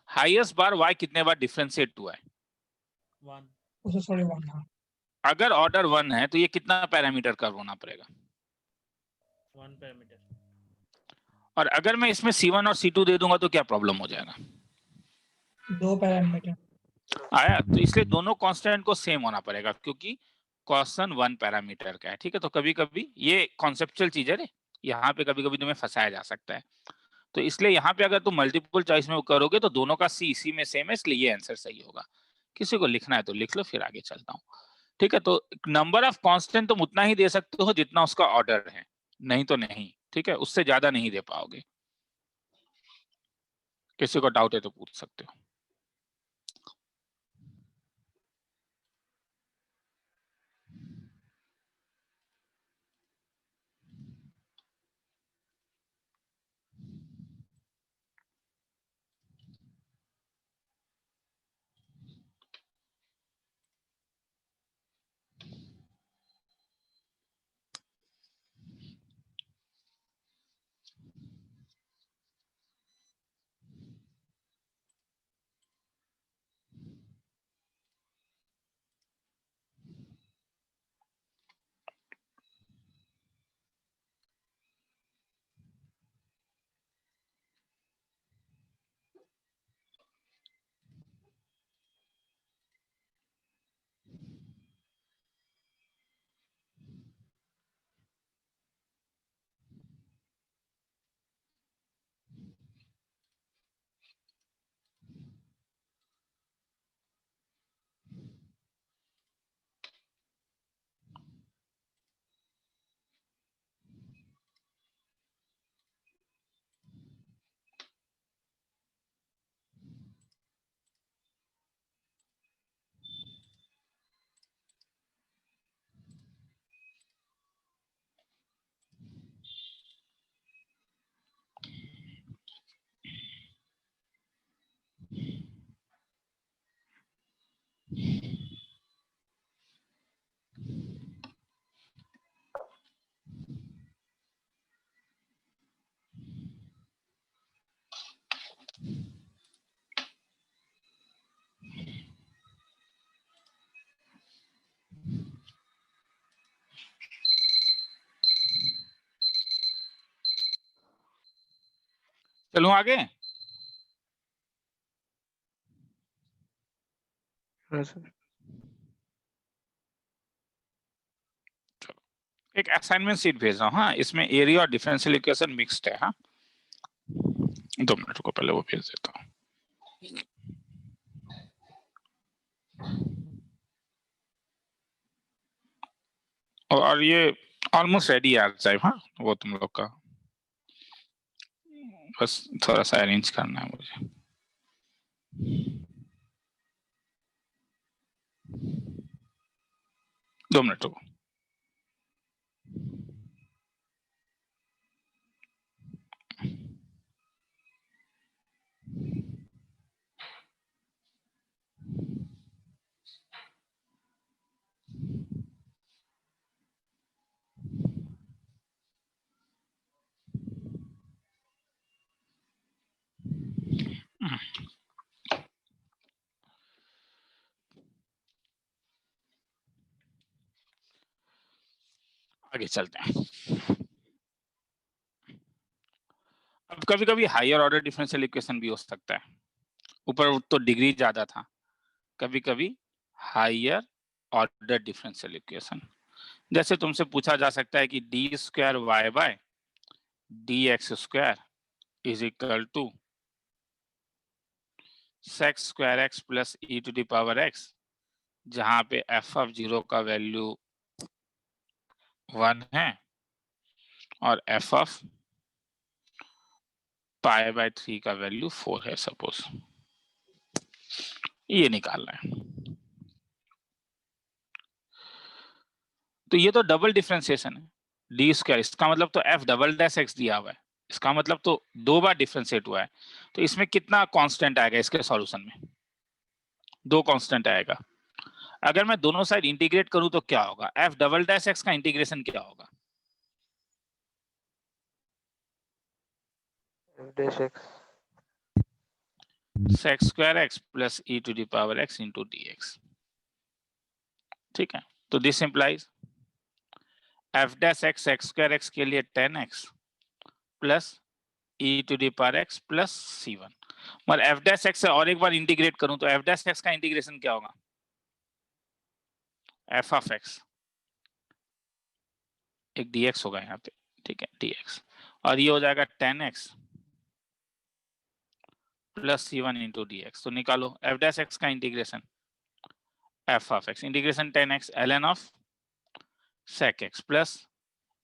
हाईएस्ट बार y कितने बार डिफरेंशिएट हुआ है? 1 सॉरी 1 हाँ अगर ऑर्डर 1 है तो ये कितना पैरामीटर कर्व होना पड़ेगा? 1 पैरामीटर। और अगर मैं इसमें C1 और C2 दे दूंगा तो क्या प्रॉब्लम हो जाएगा? 2 पैरामीटर आया? तो इसलिए दोनों कांस्टेंट को सेम होना पड़ेगा क्योंकि क्वेश्चन 1 पैरामीटर का है। ठीक है, तो कभी कभी ये कॉन्सेप्चुअल चीज है रे, यहाँ पे कभी कभी तुम्हें फंसाया जा सकता है। तो इसलिए यहाँ पे अगर तुम मल्टीपल चॉइस में करोगे तो दोनों का सी इसी में सेम है, इसलिए ये आंसर सही होगा। किसी को लिखना है तो लिख लो, फिर आगे चलता हूँ। ठीक है, तो नंबर ऑफ कांस्टेंट तुम उतना ही दे सकते हो जितना उसका ऑर्डर है, नहीं तो नहीं। ठीक है, उससे ज्यादा नहीं दे पाओगे। किसी को डाउट है तो पूछ सकते हो। चलूं आगे? हाँ सर। एक असाइनमेंट शीट भेज रहा हूँ। हाँ, इसमें एरिया और डिफरेंशियल इक्वेशन मिक्स्ड है। हाँ, 2 मिनट को पहले वो भेज देता हूँ। और ये ऑलमोस्ट रेडी है साहब। हाँ, वो तुम लोग का बस थोड़ा सा अरेंज करना है मुझे। दो मिनट को। आगे चलते हैं। अब कभी कभी हायर ऑर्डर डिफरेंशियल इक्वेशन भी हो सकता है। ऊपर तो डिग्री ज्यादा था, कभी कभी हायर ऑर्डर डिफरेंशियल इक्वेशन। जैसे तुमसे पूछा जा सकता है कि d square y by d x square is equal to sec square x plus e to the power x, जहां पे एफ ऑफ 0 का वैल्यू 1 है और एफ ऑफ पाई बाय 3 का वैल्यू 4 है। सपोज ये निकालना है। तो ये तो डबल डिफरेंशिएशन है, डी स्क्वायर। इसका मतलब तो एफ डबल डैश एक्स दिया हुआ है, इसका मतलब तो 2 बार डिफरेंशिएट हुआ है। तो इसमें कितना कांस्टेंट आएगा इसके सॉल्यूशन में? 2 कांस्टेंट आएगा। अगर मैं दोनों साइड इंटीग्रेट करूं तो क्या होगा? एफ डबल डैश एक्स का इंटीग्रेशन क्या होगा? F dash x sec square x plus e to the power x into d x. ठीक है, तो this implies f dash x x square x के लिए 10x plus e to the power x plus c1। मगर F dash x से और एक बार इंटीग्रेट करूं तो एफ डैश एक्स का इंटीग्रेशन क्या होगा? एफ ऑफ एक्स, एक dx होगा यहाँ पे। ठीक है, dx, और ये हो जाएगा 10x plus c1 into d x. तो निकालो एफ डैश एक्स का integration. F of x integration 10x ln of sec x plus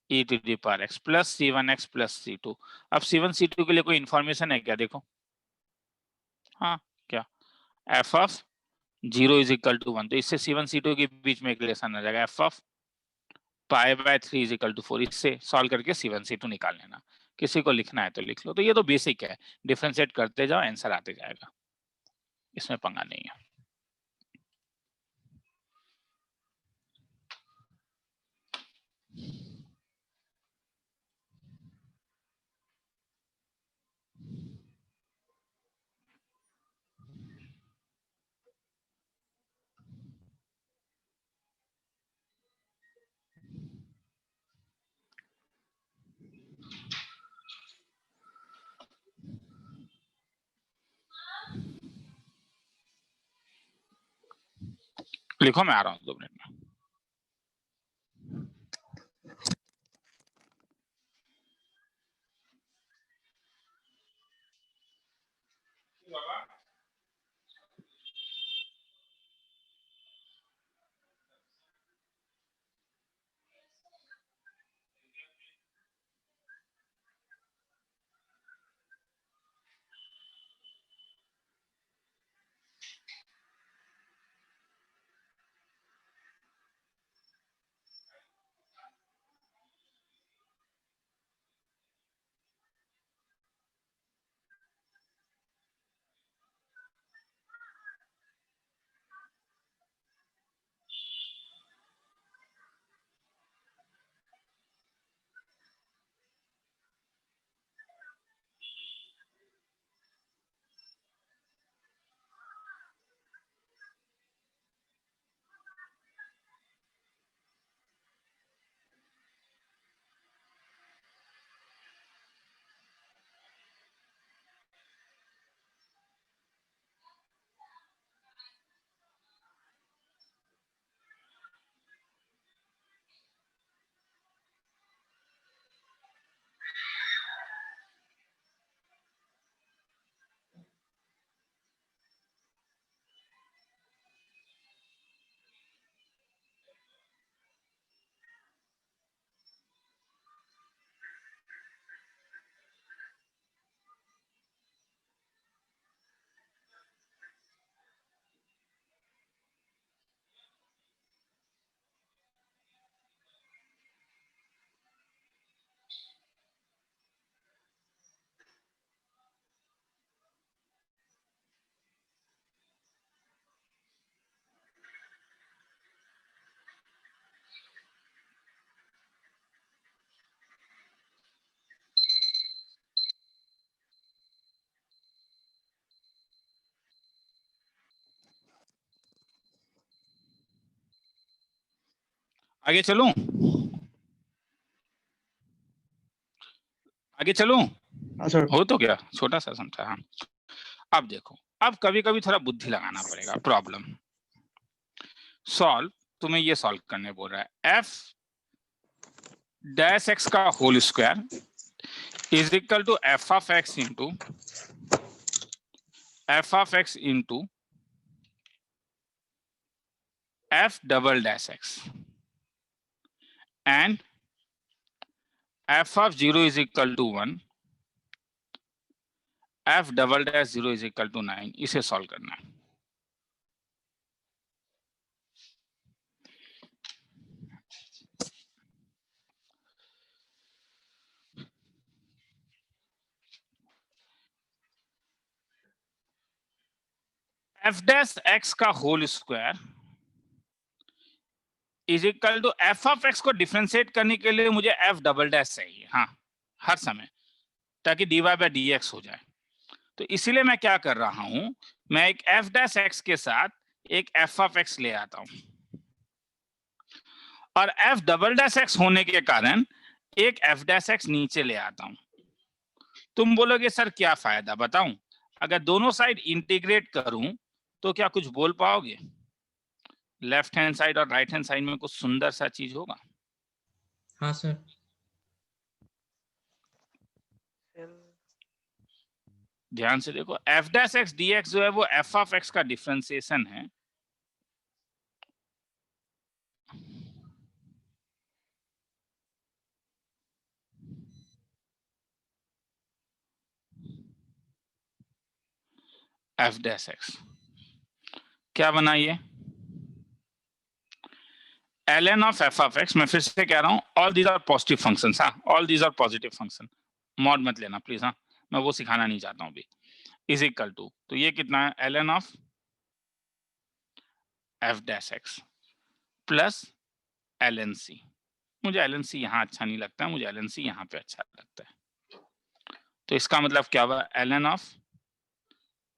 e to the power x plus c1x plus c2। अब c1 c2 के लिए कोई information है क्या? देखो, हाँ क्या, f of 0 is equal to 1, तो इससे c1 c2 के बीच में एक रिलेशन आ जाएगा। F of pi by 3 is equal to 4, इससे सॉल्व करके c1 c2 निकाल लेना। किसी को लिखना है तो लिख लो। तो ये तो बेसिक है, डिफरेंशिएट करते जाओ, आंसर आते जाएगा, इसमें पंगा नहीं है। लिखो, मैं आ रहा हूँ 2 मिनट में। आगे चलूं? आगे चलूं? हाँ सर। हो तो गया, छोटा सा समझा। हाँ, अब देखो, अब कभी कभी थोड़ा बुद्धि लगाना पड़ेगा। प्रॉब्लम सॉल्व, तुम्हें ये सॉल्व करने बोल रहा है। एफ डैश एक्स का whole square is equal to f of x into f double dash x and f of 0 is equal to 1, f double dash 0 is equal to 9। इसे solve करना है। एफ डैश एक्स का whole square is equal to f of x को differentiate करने के लिए मुझे F double dash चाहिए, हाँ, हर समय, ताकि dy बाय dx हो जाए। तो इसीलिए मैं क्या कर रहा हूं, मैं एक एफ डैश एक्स के साथ एक एफ ऑफ एक्स ले आता हूं, और एफ डबल डैश एक्स होने के कारण एक एफ डैश एक्स नीचे ले आता हूं। तुम बोलोगे सर क्या फायदा, बताऊं? अगर दोनों साइड इंटीग्रेट करूं तो क्या कुछ बोल पाओगे? लेफ्ट हैंड साइड और राइट हैंड साइड में कुछ सुंदर सा चीज होगा। हाँ सर। ध्यान से देखो, f dash x d x जो है वो एफ ऑफ एक्स का डिफरेंशिएशन है। एफ डैश एक्स क्या बना ये? ln of f of x, मैं फिर से कह रहा हूं, all these are positive functions, हाँ, all these are positive function, mod मत लेना प्लीज, हाँ, मैं वो सिखाना नहीं चाहता हूं अभी। इज इक्वल टू, तो ये कितना है? ln of f dash x plus ln सी। मुझे ln सी यहाँ अच्छा नहीं लगता है, मुझे ln सी यहाँ पे अच्छा लगता है। तो इसका मतलब क्या हुआ? ln of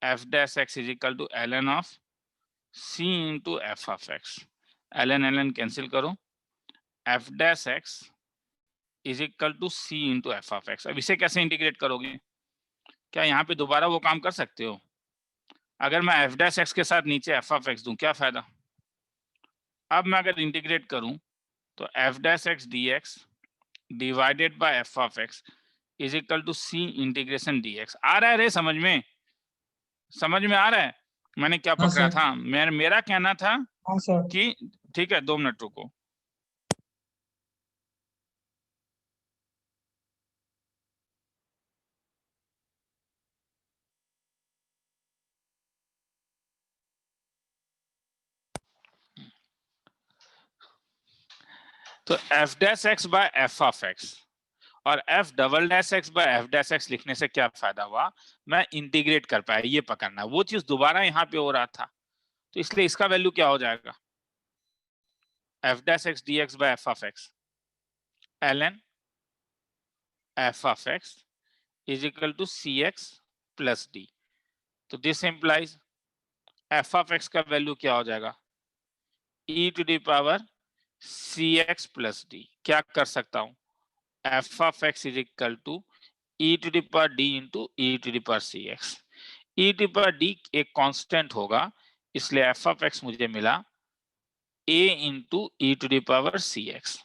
f dash x is equal to ln of c into f of x. ln cancel करो, f dash x is equal to c into f of x. अब इसे कैसे इंटीग्रेट करोगे? क्या यहाँ पे दोबारा वो काम कर सकते हो? अगर मैं एफ डैश एक्स के साथ नीचे एफ ऑफ एक्स दूं, क्या फायदा? अब मैं अगर इंटीग्रेट करूं तो f dash x d x divided by f of x is equal to c integration d x. आ रहा है रे समझ में? समझ में आ रहा है मैंने क्या हाँ पकड़ा सर। था? मेरा कहना था हाँ सर। कि ठीक है, 2 मिनट रुको। तो f dash x by f of x और f double dash x by f dash x लिखने से क्या फायदा हुआ? मैं इंटीग्रेट कर पाया, ये पकड़ना। वो चीज दोबारा यहाँ पे हो रहा था, तो इसलिए इसका वैल्यू क्या हो जाएगा? F dash x d x by f of x ln f of x is equal to c x plus d. तो this implies f of x का वैल्यू क्या हो जाएगा? e to the power c x plus d. क्या कर सकता हूं? F of x is equal to e to the power d into e to the power c x. e to the power d एक constant होगा, इसलिए f of x मुझे मिला a into e to the power c x.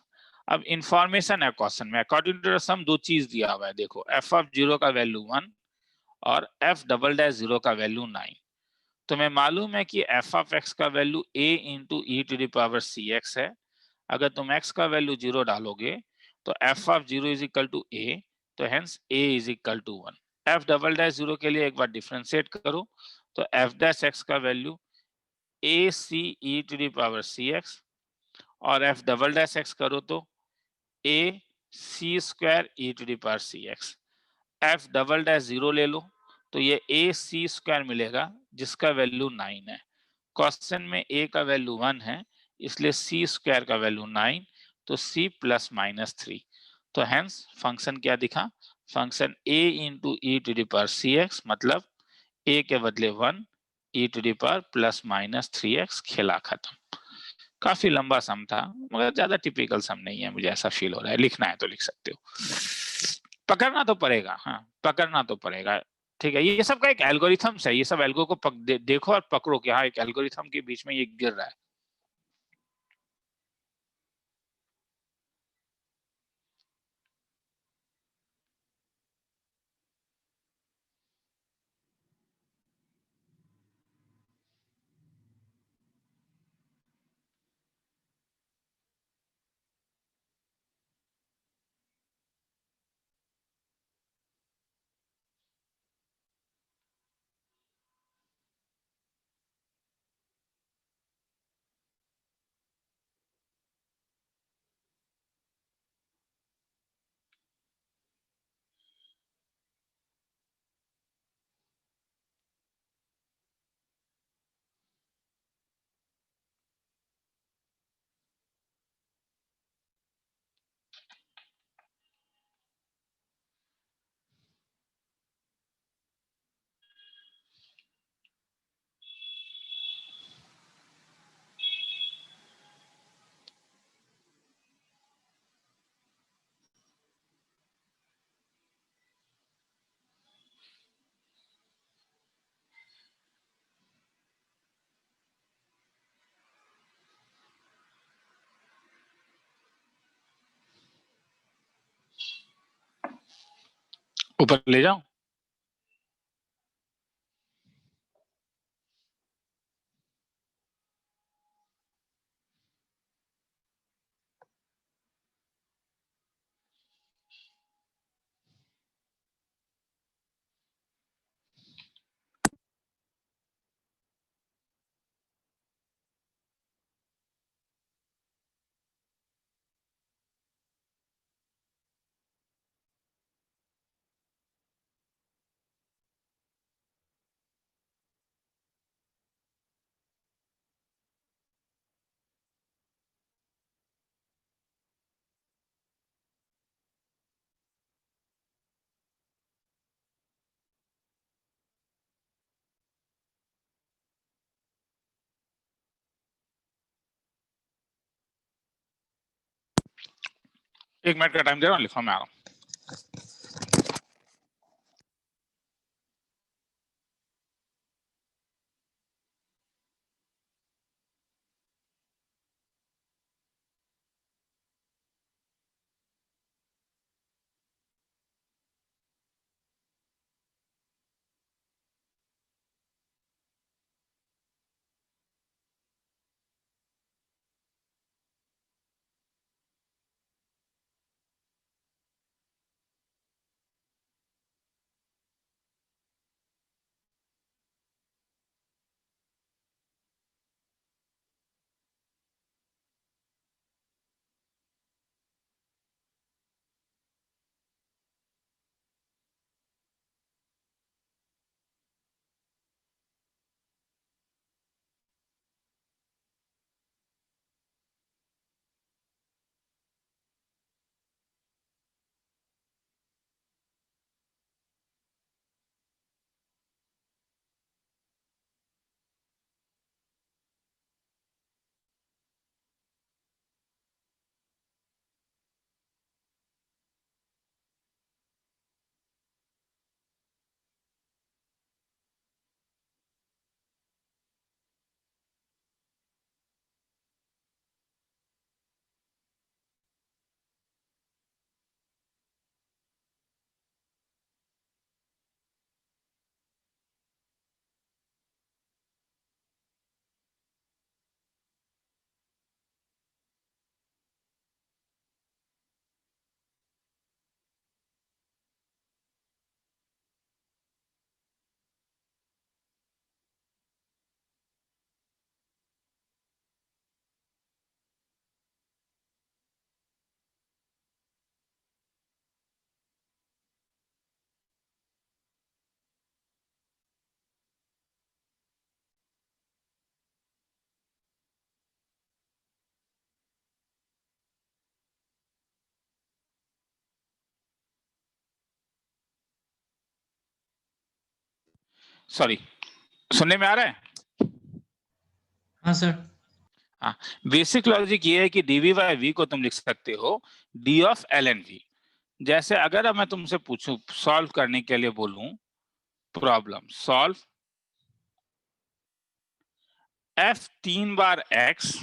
अब information है question में, according to the sum दो चीज दिया हुआ है। देखो, एफ ऑफ 0 का वैल्यू 1 और एफ डबल डैश 0 का वैल्यू 9। तो मैं मालूम है कि एफ ऑफ एक्स का value a into e to the power c x है। अगर तुम x का वैल्यू 0 डालोगे तो f of 0 is equal to a, तो hence a is equal to 1। F double dash 0 के लिए एक बार डिफरेंशिएट करो, तो एफ डैश एक्स का value a c e to the power c x, और एफ डबल डैश एक्स करो तो a c square e to the power c x. F double dash 0 ले लो तो ये a c स्क्वायर मिलेगा, जिसका value 9 है। क्वेश्चन में a का वैल्यू 1 है, इसलिए c स्क्वायर का वैल्यू 9, तो c प्लस माइनस 3। तो हेंस फंक्शन क्या दिखा? Function a into e to the power c x, मतलब a के बदले 1, e to the power plus minus 3x। खेला खत्म। काफी लंबा सम था, मगर ज्यादा टिपिकल सम नहीं है, मुझे ऐसा फील हो रहा है। लिखना है तो लिख सकते हो, पकड़ना तो पड़ेगा। हाँ, पकड़ना तो पड़ेगा। ठीक है, ये सब का एक एल्गोरिथम्स है, ये सब एल्गो को देखो और पकड़ो कि हाँ एक एल्गोरिथम के बीच में ये गिर रहा है। ऊपर ले जाओ। एक मिनट का टाइम दे रहा हूँ, लिखो मैं आ रहा हूँ। सॉरी, सुनने में आ रहा है? हाँ सर। बेसिक लॉजिक ये है कि डीवी बाई वी को तुम लिख सकते हो d of l n v. जैसे अगर मैं तुमसे पूछूं, सॉल्व करने के लिए बोलूं, प्रॉब्लम सॉल्व एफ 3 बार एक्स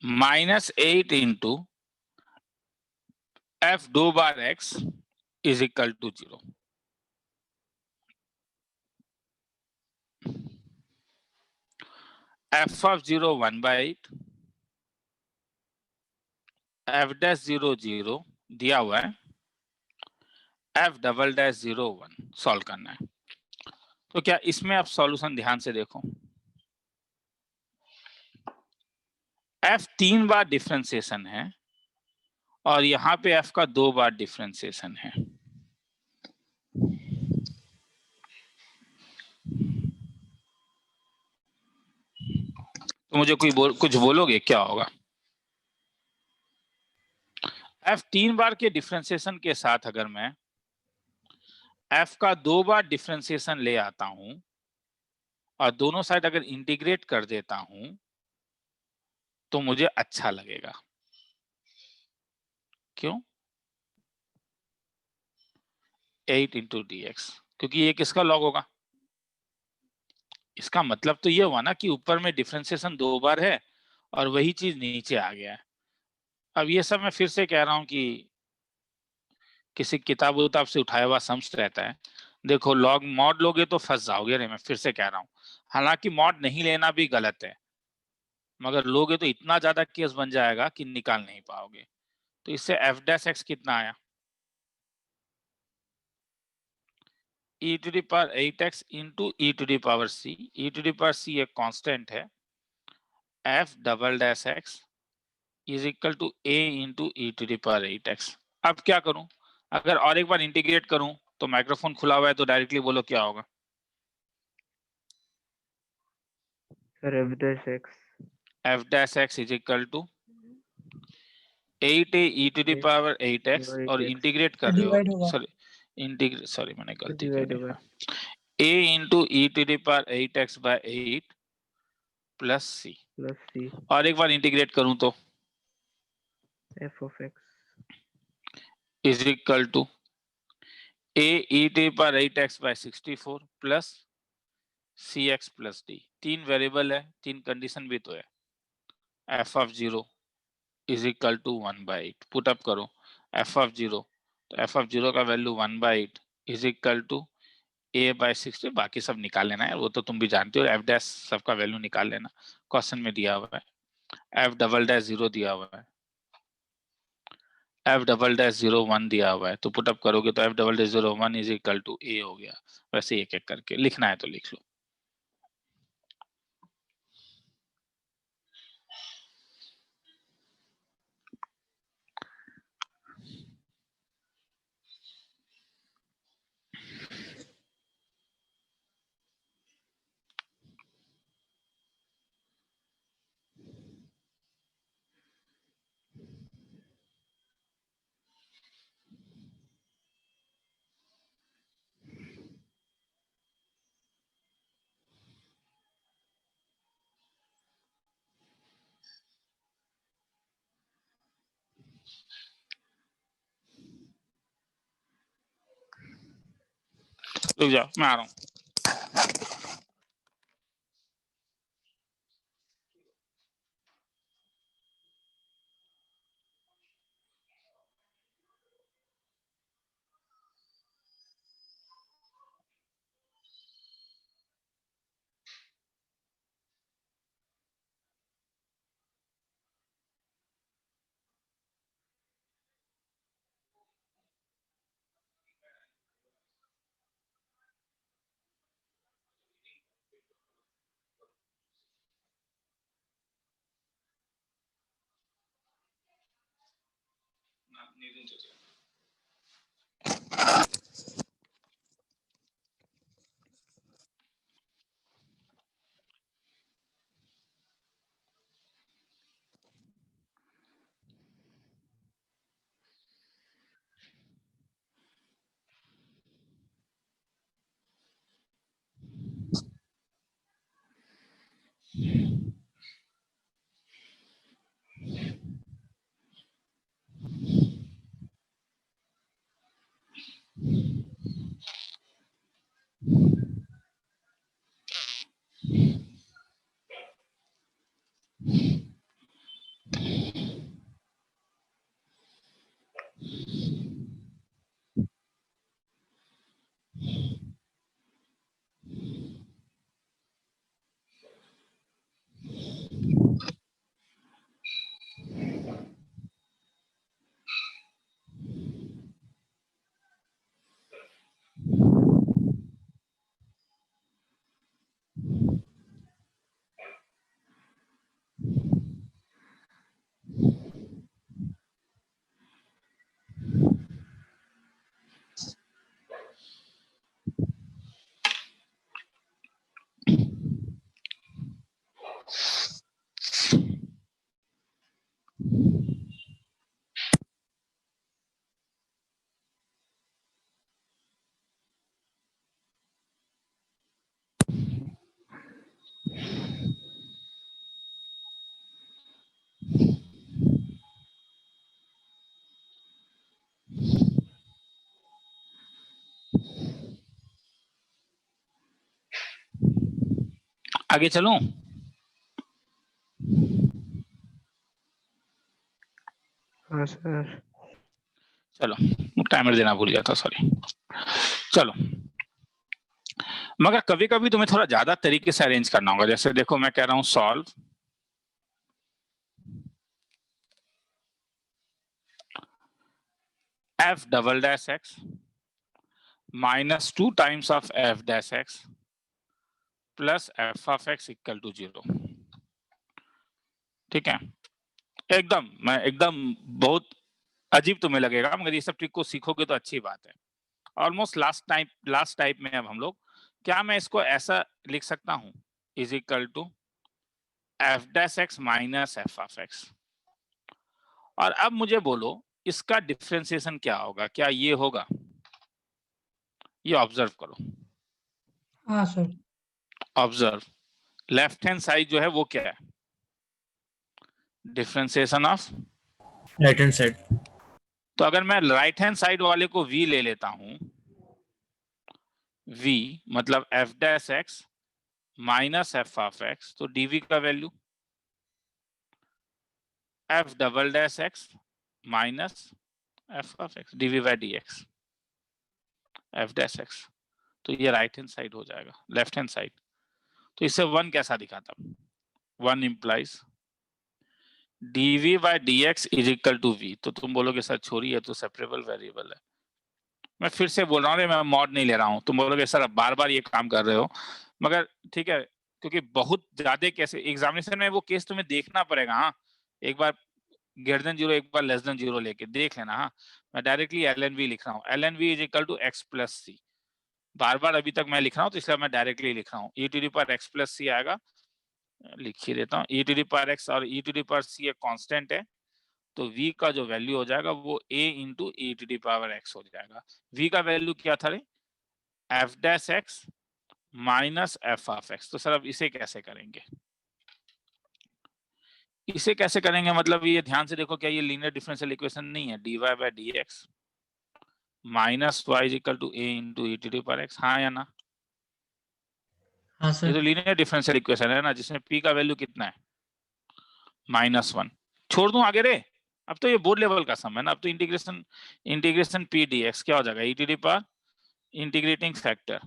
-8 इंटू एफ 2 बार x is equal to 0। F of 0 1/8, f dash 0 0 दिया हुआ है, एफ डबल डैश 0 1 सॉल्व करना है। तो क्या इसमें आप सॉल्यूशन ध्यान से देखो, एफ 3 बार डिफरेंशिएशन है और यहां पे एफ का 2 बार डिफरेंशिएशन है। तो मुझे कुछ बोलोगे क्या होगा? एफ 3 बार के डिफरेंशिएशन के साथ अगर मैं एफ का 2 बार डिफरेंशिएशन ले आता हूं और दोनों साइड अगर इंटीग्रेट कर देता हूं तो मुझे अच्छा लगेगा। क्यों? 8 इंटू डी एक्स, क्योंकि ये किसका लॉग होगा? इसका मतलब तो ये हुआ ना कि ऊपर में डिफरेंशिएशन 2 बार है और वही चीज नीचे आ गया है। अब ये सब मैं फिर से कह रहा हूं कि किसी किताब उताब से उठाया हुआ सम्स रहता है। देखो लॉग मॉड लोगे तो फंस जाओगे रे, मैं फिर से कह रहा हूँ। हालांकि मॉड नहीं लेना भी गलत है, मगर लोगे तो इतना ज्यादा केस बन जाएगा कि निकाल नहीं पाओगे। तो इससे एफ डैश एक्स कितना आया? e to the power 8x into e to the power c। e to the power c एक कांस्टेंट है, f double dash x is equal to a into e to the power 8x। अब क्या करूं? अगर और एक बार integrate करूं तो माइक्रोफोन खुला हुआ है तो डायरेक्टली बोलो क्या होगा? Sir f dash x f dash x is equal to 8a e to the power 8x और 8x इंटीग्रेट कर रहे डिवाइड हो, होगा। सॉरी मैंने गलती डिवाइड कर होगा दी। a into e to the power 8x by 8 plus c। Plus c और एक बार इंटीग्रेट करूं तो f of x is equal to a e to the power 8x by 64 plus cx plus d। तीन variable है, तीन condition भी तो है। f of 0 is equal to 1/8 put up करो f ऑफ 0, तो f ऑफ 0 का value 1/8 is equal to a by 60। बाकी सब निकाल लेना है, वो तो तुम भी जानते हो। f डैश सबका वैल्यू निकाल लेना, क्वेश्चन में दिया हुआ है। f डबल डैश 0 दिया हुआ है, f डबल डैश 0 1 दिया हुआ है, तो पुट अप करोगे तो f double dash 0 1 is equal to a हो गया। वैसे एक एक करके लिखना है तो लिख लो। रुक जाओ मैं आ रहा हूँ। आगे चलूं? हाँ सर। चलो, टाइमर देना भूल गया था, सॉरी। चलो, मगर कभी कभी तुम्हें थोड़ा ज्यादा तरीके से अरेंज करना होगा। जैसे देखो, मैं कह रहा हूं solve f double dash x -2 times of f dash x plus f of x equal to 0। ठीक है, एकदम बहुत अजीब तुम्हें लगेगा, मगर ये सब ट्रिक को सीखोगे तो अच्छी बात है। ऑलमोस्ट लास्ट टाइप में अब हम लोग, क्या मैं इसको ऐसा लिख सकता हूं, is equal to f dash x minus f of x। और अब मुझे बोलो इसका डिफरेंशिएशन क्या होगा, क्या ये होगा? ये ऑब्जर्व करो, हाँ sir. Observe, left hand side जो है वो क्या है? Differentiation of right hand side. तो अगर मैं राइट हैंड साइड वाले को v ले लेता हूं, v मतलब f dash x minus f of x, तो dv का value f double dash x minus f of x dv by dx f dash x। तो ये राइट हैंड साइड हो जाएगा, लेफ्ट हैंड साइड। तो इससे वन कैसा दिखाता? One implies dv by dx is equal to v। तो तुम बोलोगे सर छोरी है तो सेपरेबल वेरिएबल है। मैं फिर से बोल रहा हूँ, मैं मॉड नहीं ले रहा हूँ। तुम बोलोगे सर अब बार बार ये काम कर रहे हो, मगर ठीक है, क्योंकि बहुत ज्यादा केस एग्जामिनेशन में वो केस तुम्हें देखना पड़ेगा। हाँ, एक बार ग्रेटर देन 0, एक बार लेस देन 0 लेके देख लेना। हाँ, मैं डायरेक्टली ln v लिख रहा हूँ, ln v is equal to x plus c. बार बार अभी तक मैं लिख रहा हूँ, तो इसलिए मैं डायरेक्टली लिख रहा हूँ। e to the power x plus c आएगा, लिख ही देता हूँ। e to the power x और e to the power c एक कांस्टेंट है, तो v का जो वैल्यू हो जाएगा वो a into e to the power x हो जाएगा। v का वैल्यू क्या था रे? f dash x minus f of x। तो सर अब इसे कैसे करेंगे? इसे कैसे करेंगे मतलब ये ध्यान से देखो, क्या ये लीनियर डिफरेंशियल इक्वेशन नहीं है? dy bye dx minus y is equal to a into e to the power x, हाँ या ना? हाँ ये तो सर। लीनियर डिफरेंशियल इक्वेशन है ना, जिसमें p का वैल्यू कितना है? -1। छोड़ दूं आगे रे? अब तो ये बोर्ड लेवल का सम है ना। अब तो इंटीग्रेशन p dx क्या हो जाएगा? e to the power integrating factor,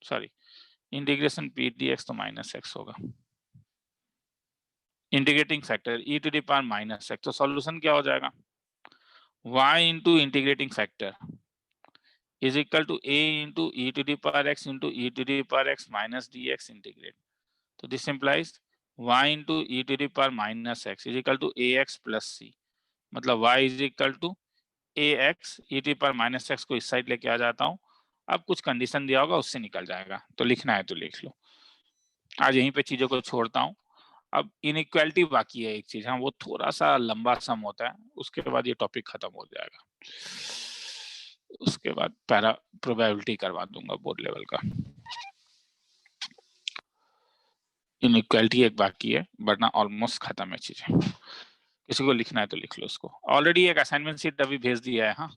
sorry, integration p dx तो -x होगा, integrating factor e to the power -x। तो सॉल्यूशन क्या हो जाएगा? y into integrating factor is equal to a into e to the power x into e to the power x minus dx integrate. तो this implies y into e to the power -x is equal to ax plus c। मतलब y is equal to ax e to the power -x को इस side लेके आ जाता हूँ। अब कुछ condition दिया होगा, उससे निकल जाएगा। तो लिखना है तो लिख लो। आज यहीं पे चीजों को छोड़ता हूँ। अब इनइक्वालिटी बाकी है एक चीज, हाँ, वो थोड़ा सा लंबा सम होता है, उसके बाद ये टॉपिक खत्म हो जाएगा। उसके बाद पैरा प्रोबेबिलिटी करवा दूंगा बोर्ड लेवल का। इनइक्वालिटी एक बाकी है, वरना ऑलमोस्ट खत्म है चीजें। किसी को लिखना है तो लिख लो उसको। ऑलरेडी एक असाइनमेंट शीट अभी भेज दिया है। हाँ,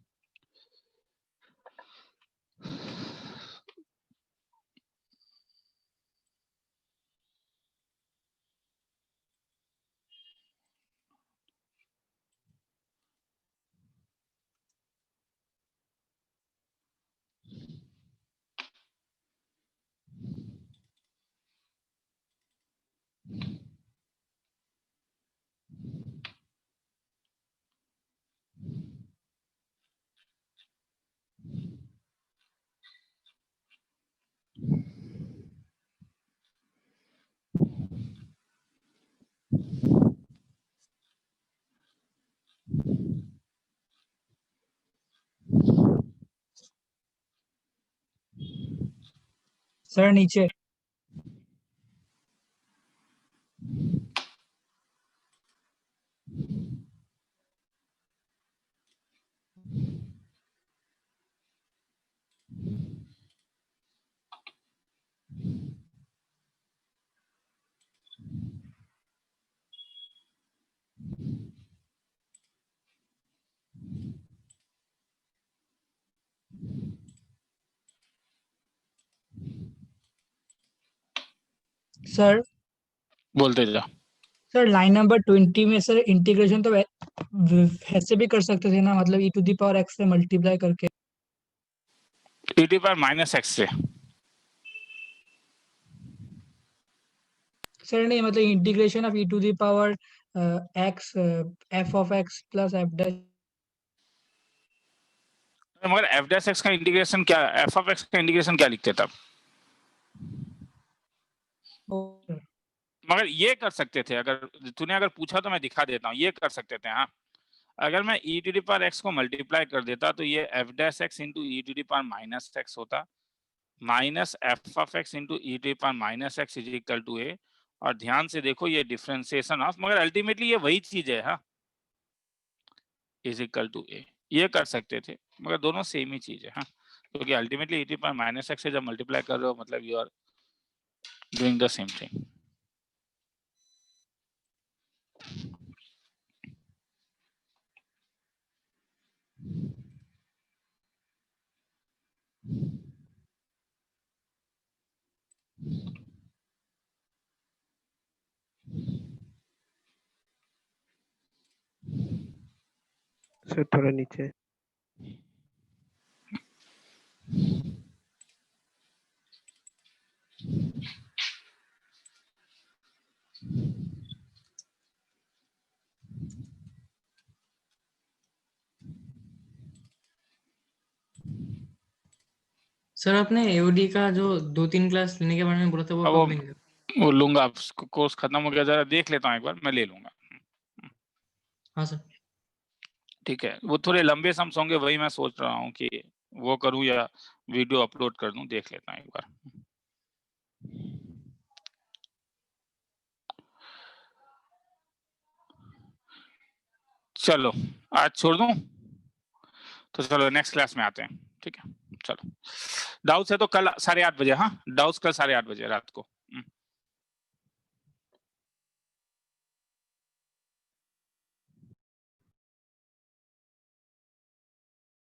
सर नीचे। सर बोलते जा। सर लाइन नंबर 20 में सर इंटीग्रेशन तो ऐसे भी कर सकते थे ना, मतलब e to the power x से मल्टीप्लाई करके। e to the power minus x से। सर नहीं, मतलब integration of e to the power x f of x plus f dash. मगर f डैश x का इंटीग्रेशन क्या, f ऑफ x का integration क्या लिखते तब? मगर ये कर सकते थे, अगर तूने अगर पूछा तो मैं दिखा देता हूँ, ये कर सकते थे। हाँ, अगर मैं e to the power x को मल्टीप्लाई कर देता तो ये f dash x into e to the power minus x होता, minus f of x into e to the power minus x is equal to a। और ध्यान से देखो ये डिफरेंशिएशन ऑफ, मगर अल्टीमेटली ये वही चीज है। हाँ, इज इक्वल टू a, ये कर सकते थे, मगर दोनों सेम ही चीज है। हाँ, क्योंकि ultimately e to the power minus x से जब मल्टीप्लाई कर रहे हो मतलब you are doing the same thing. Sir थोड़ा नीचे। सर आपने एओडी का जो 2-3 क्लास लेने के बारे में बोला था, वो अब कब लेंगे? वो लूंगा, कोर्स खत्म हो गया, जरा देख लेता हूँ एक बार, मैं ले लूंगा। हाँ सर। ठीक है, वो थोड़े लंबे सम्स होंगे, वही मैं सोच रहा हूँ कि वो करूँ या वीडियो अपलोड कर दूं, देख लेता हूँ एक बार। चलो आज छोड़ दूं, तो चलो नेक्स्ट क्लास में आते हैं। ठीक है, चलो डाउट्स है तो कल 8:30 बजे। हाँ, डाउट्स कल 8:30 बजे रात को।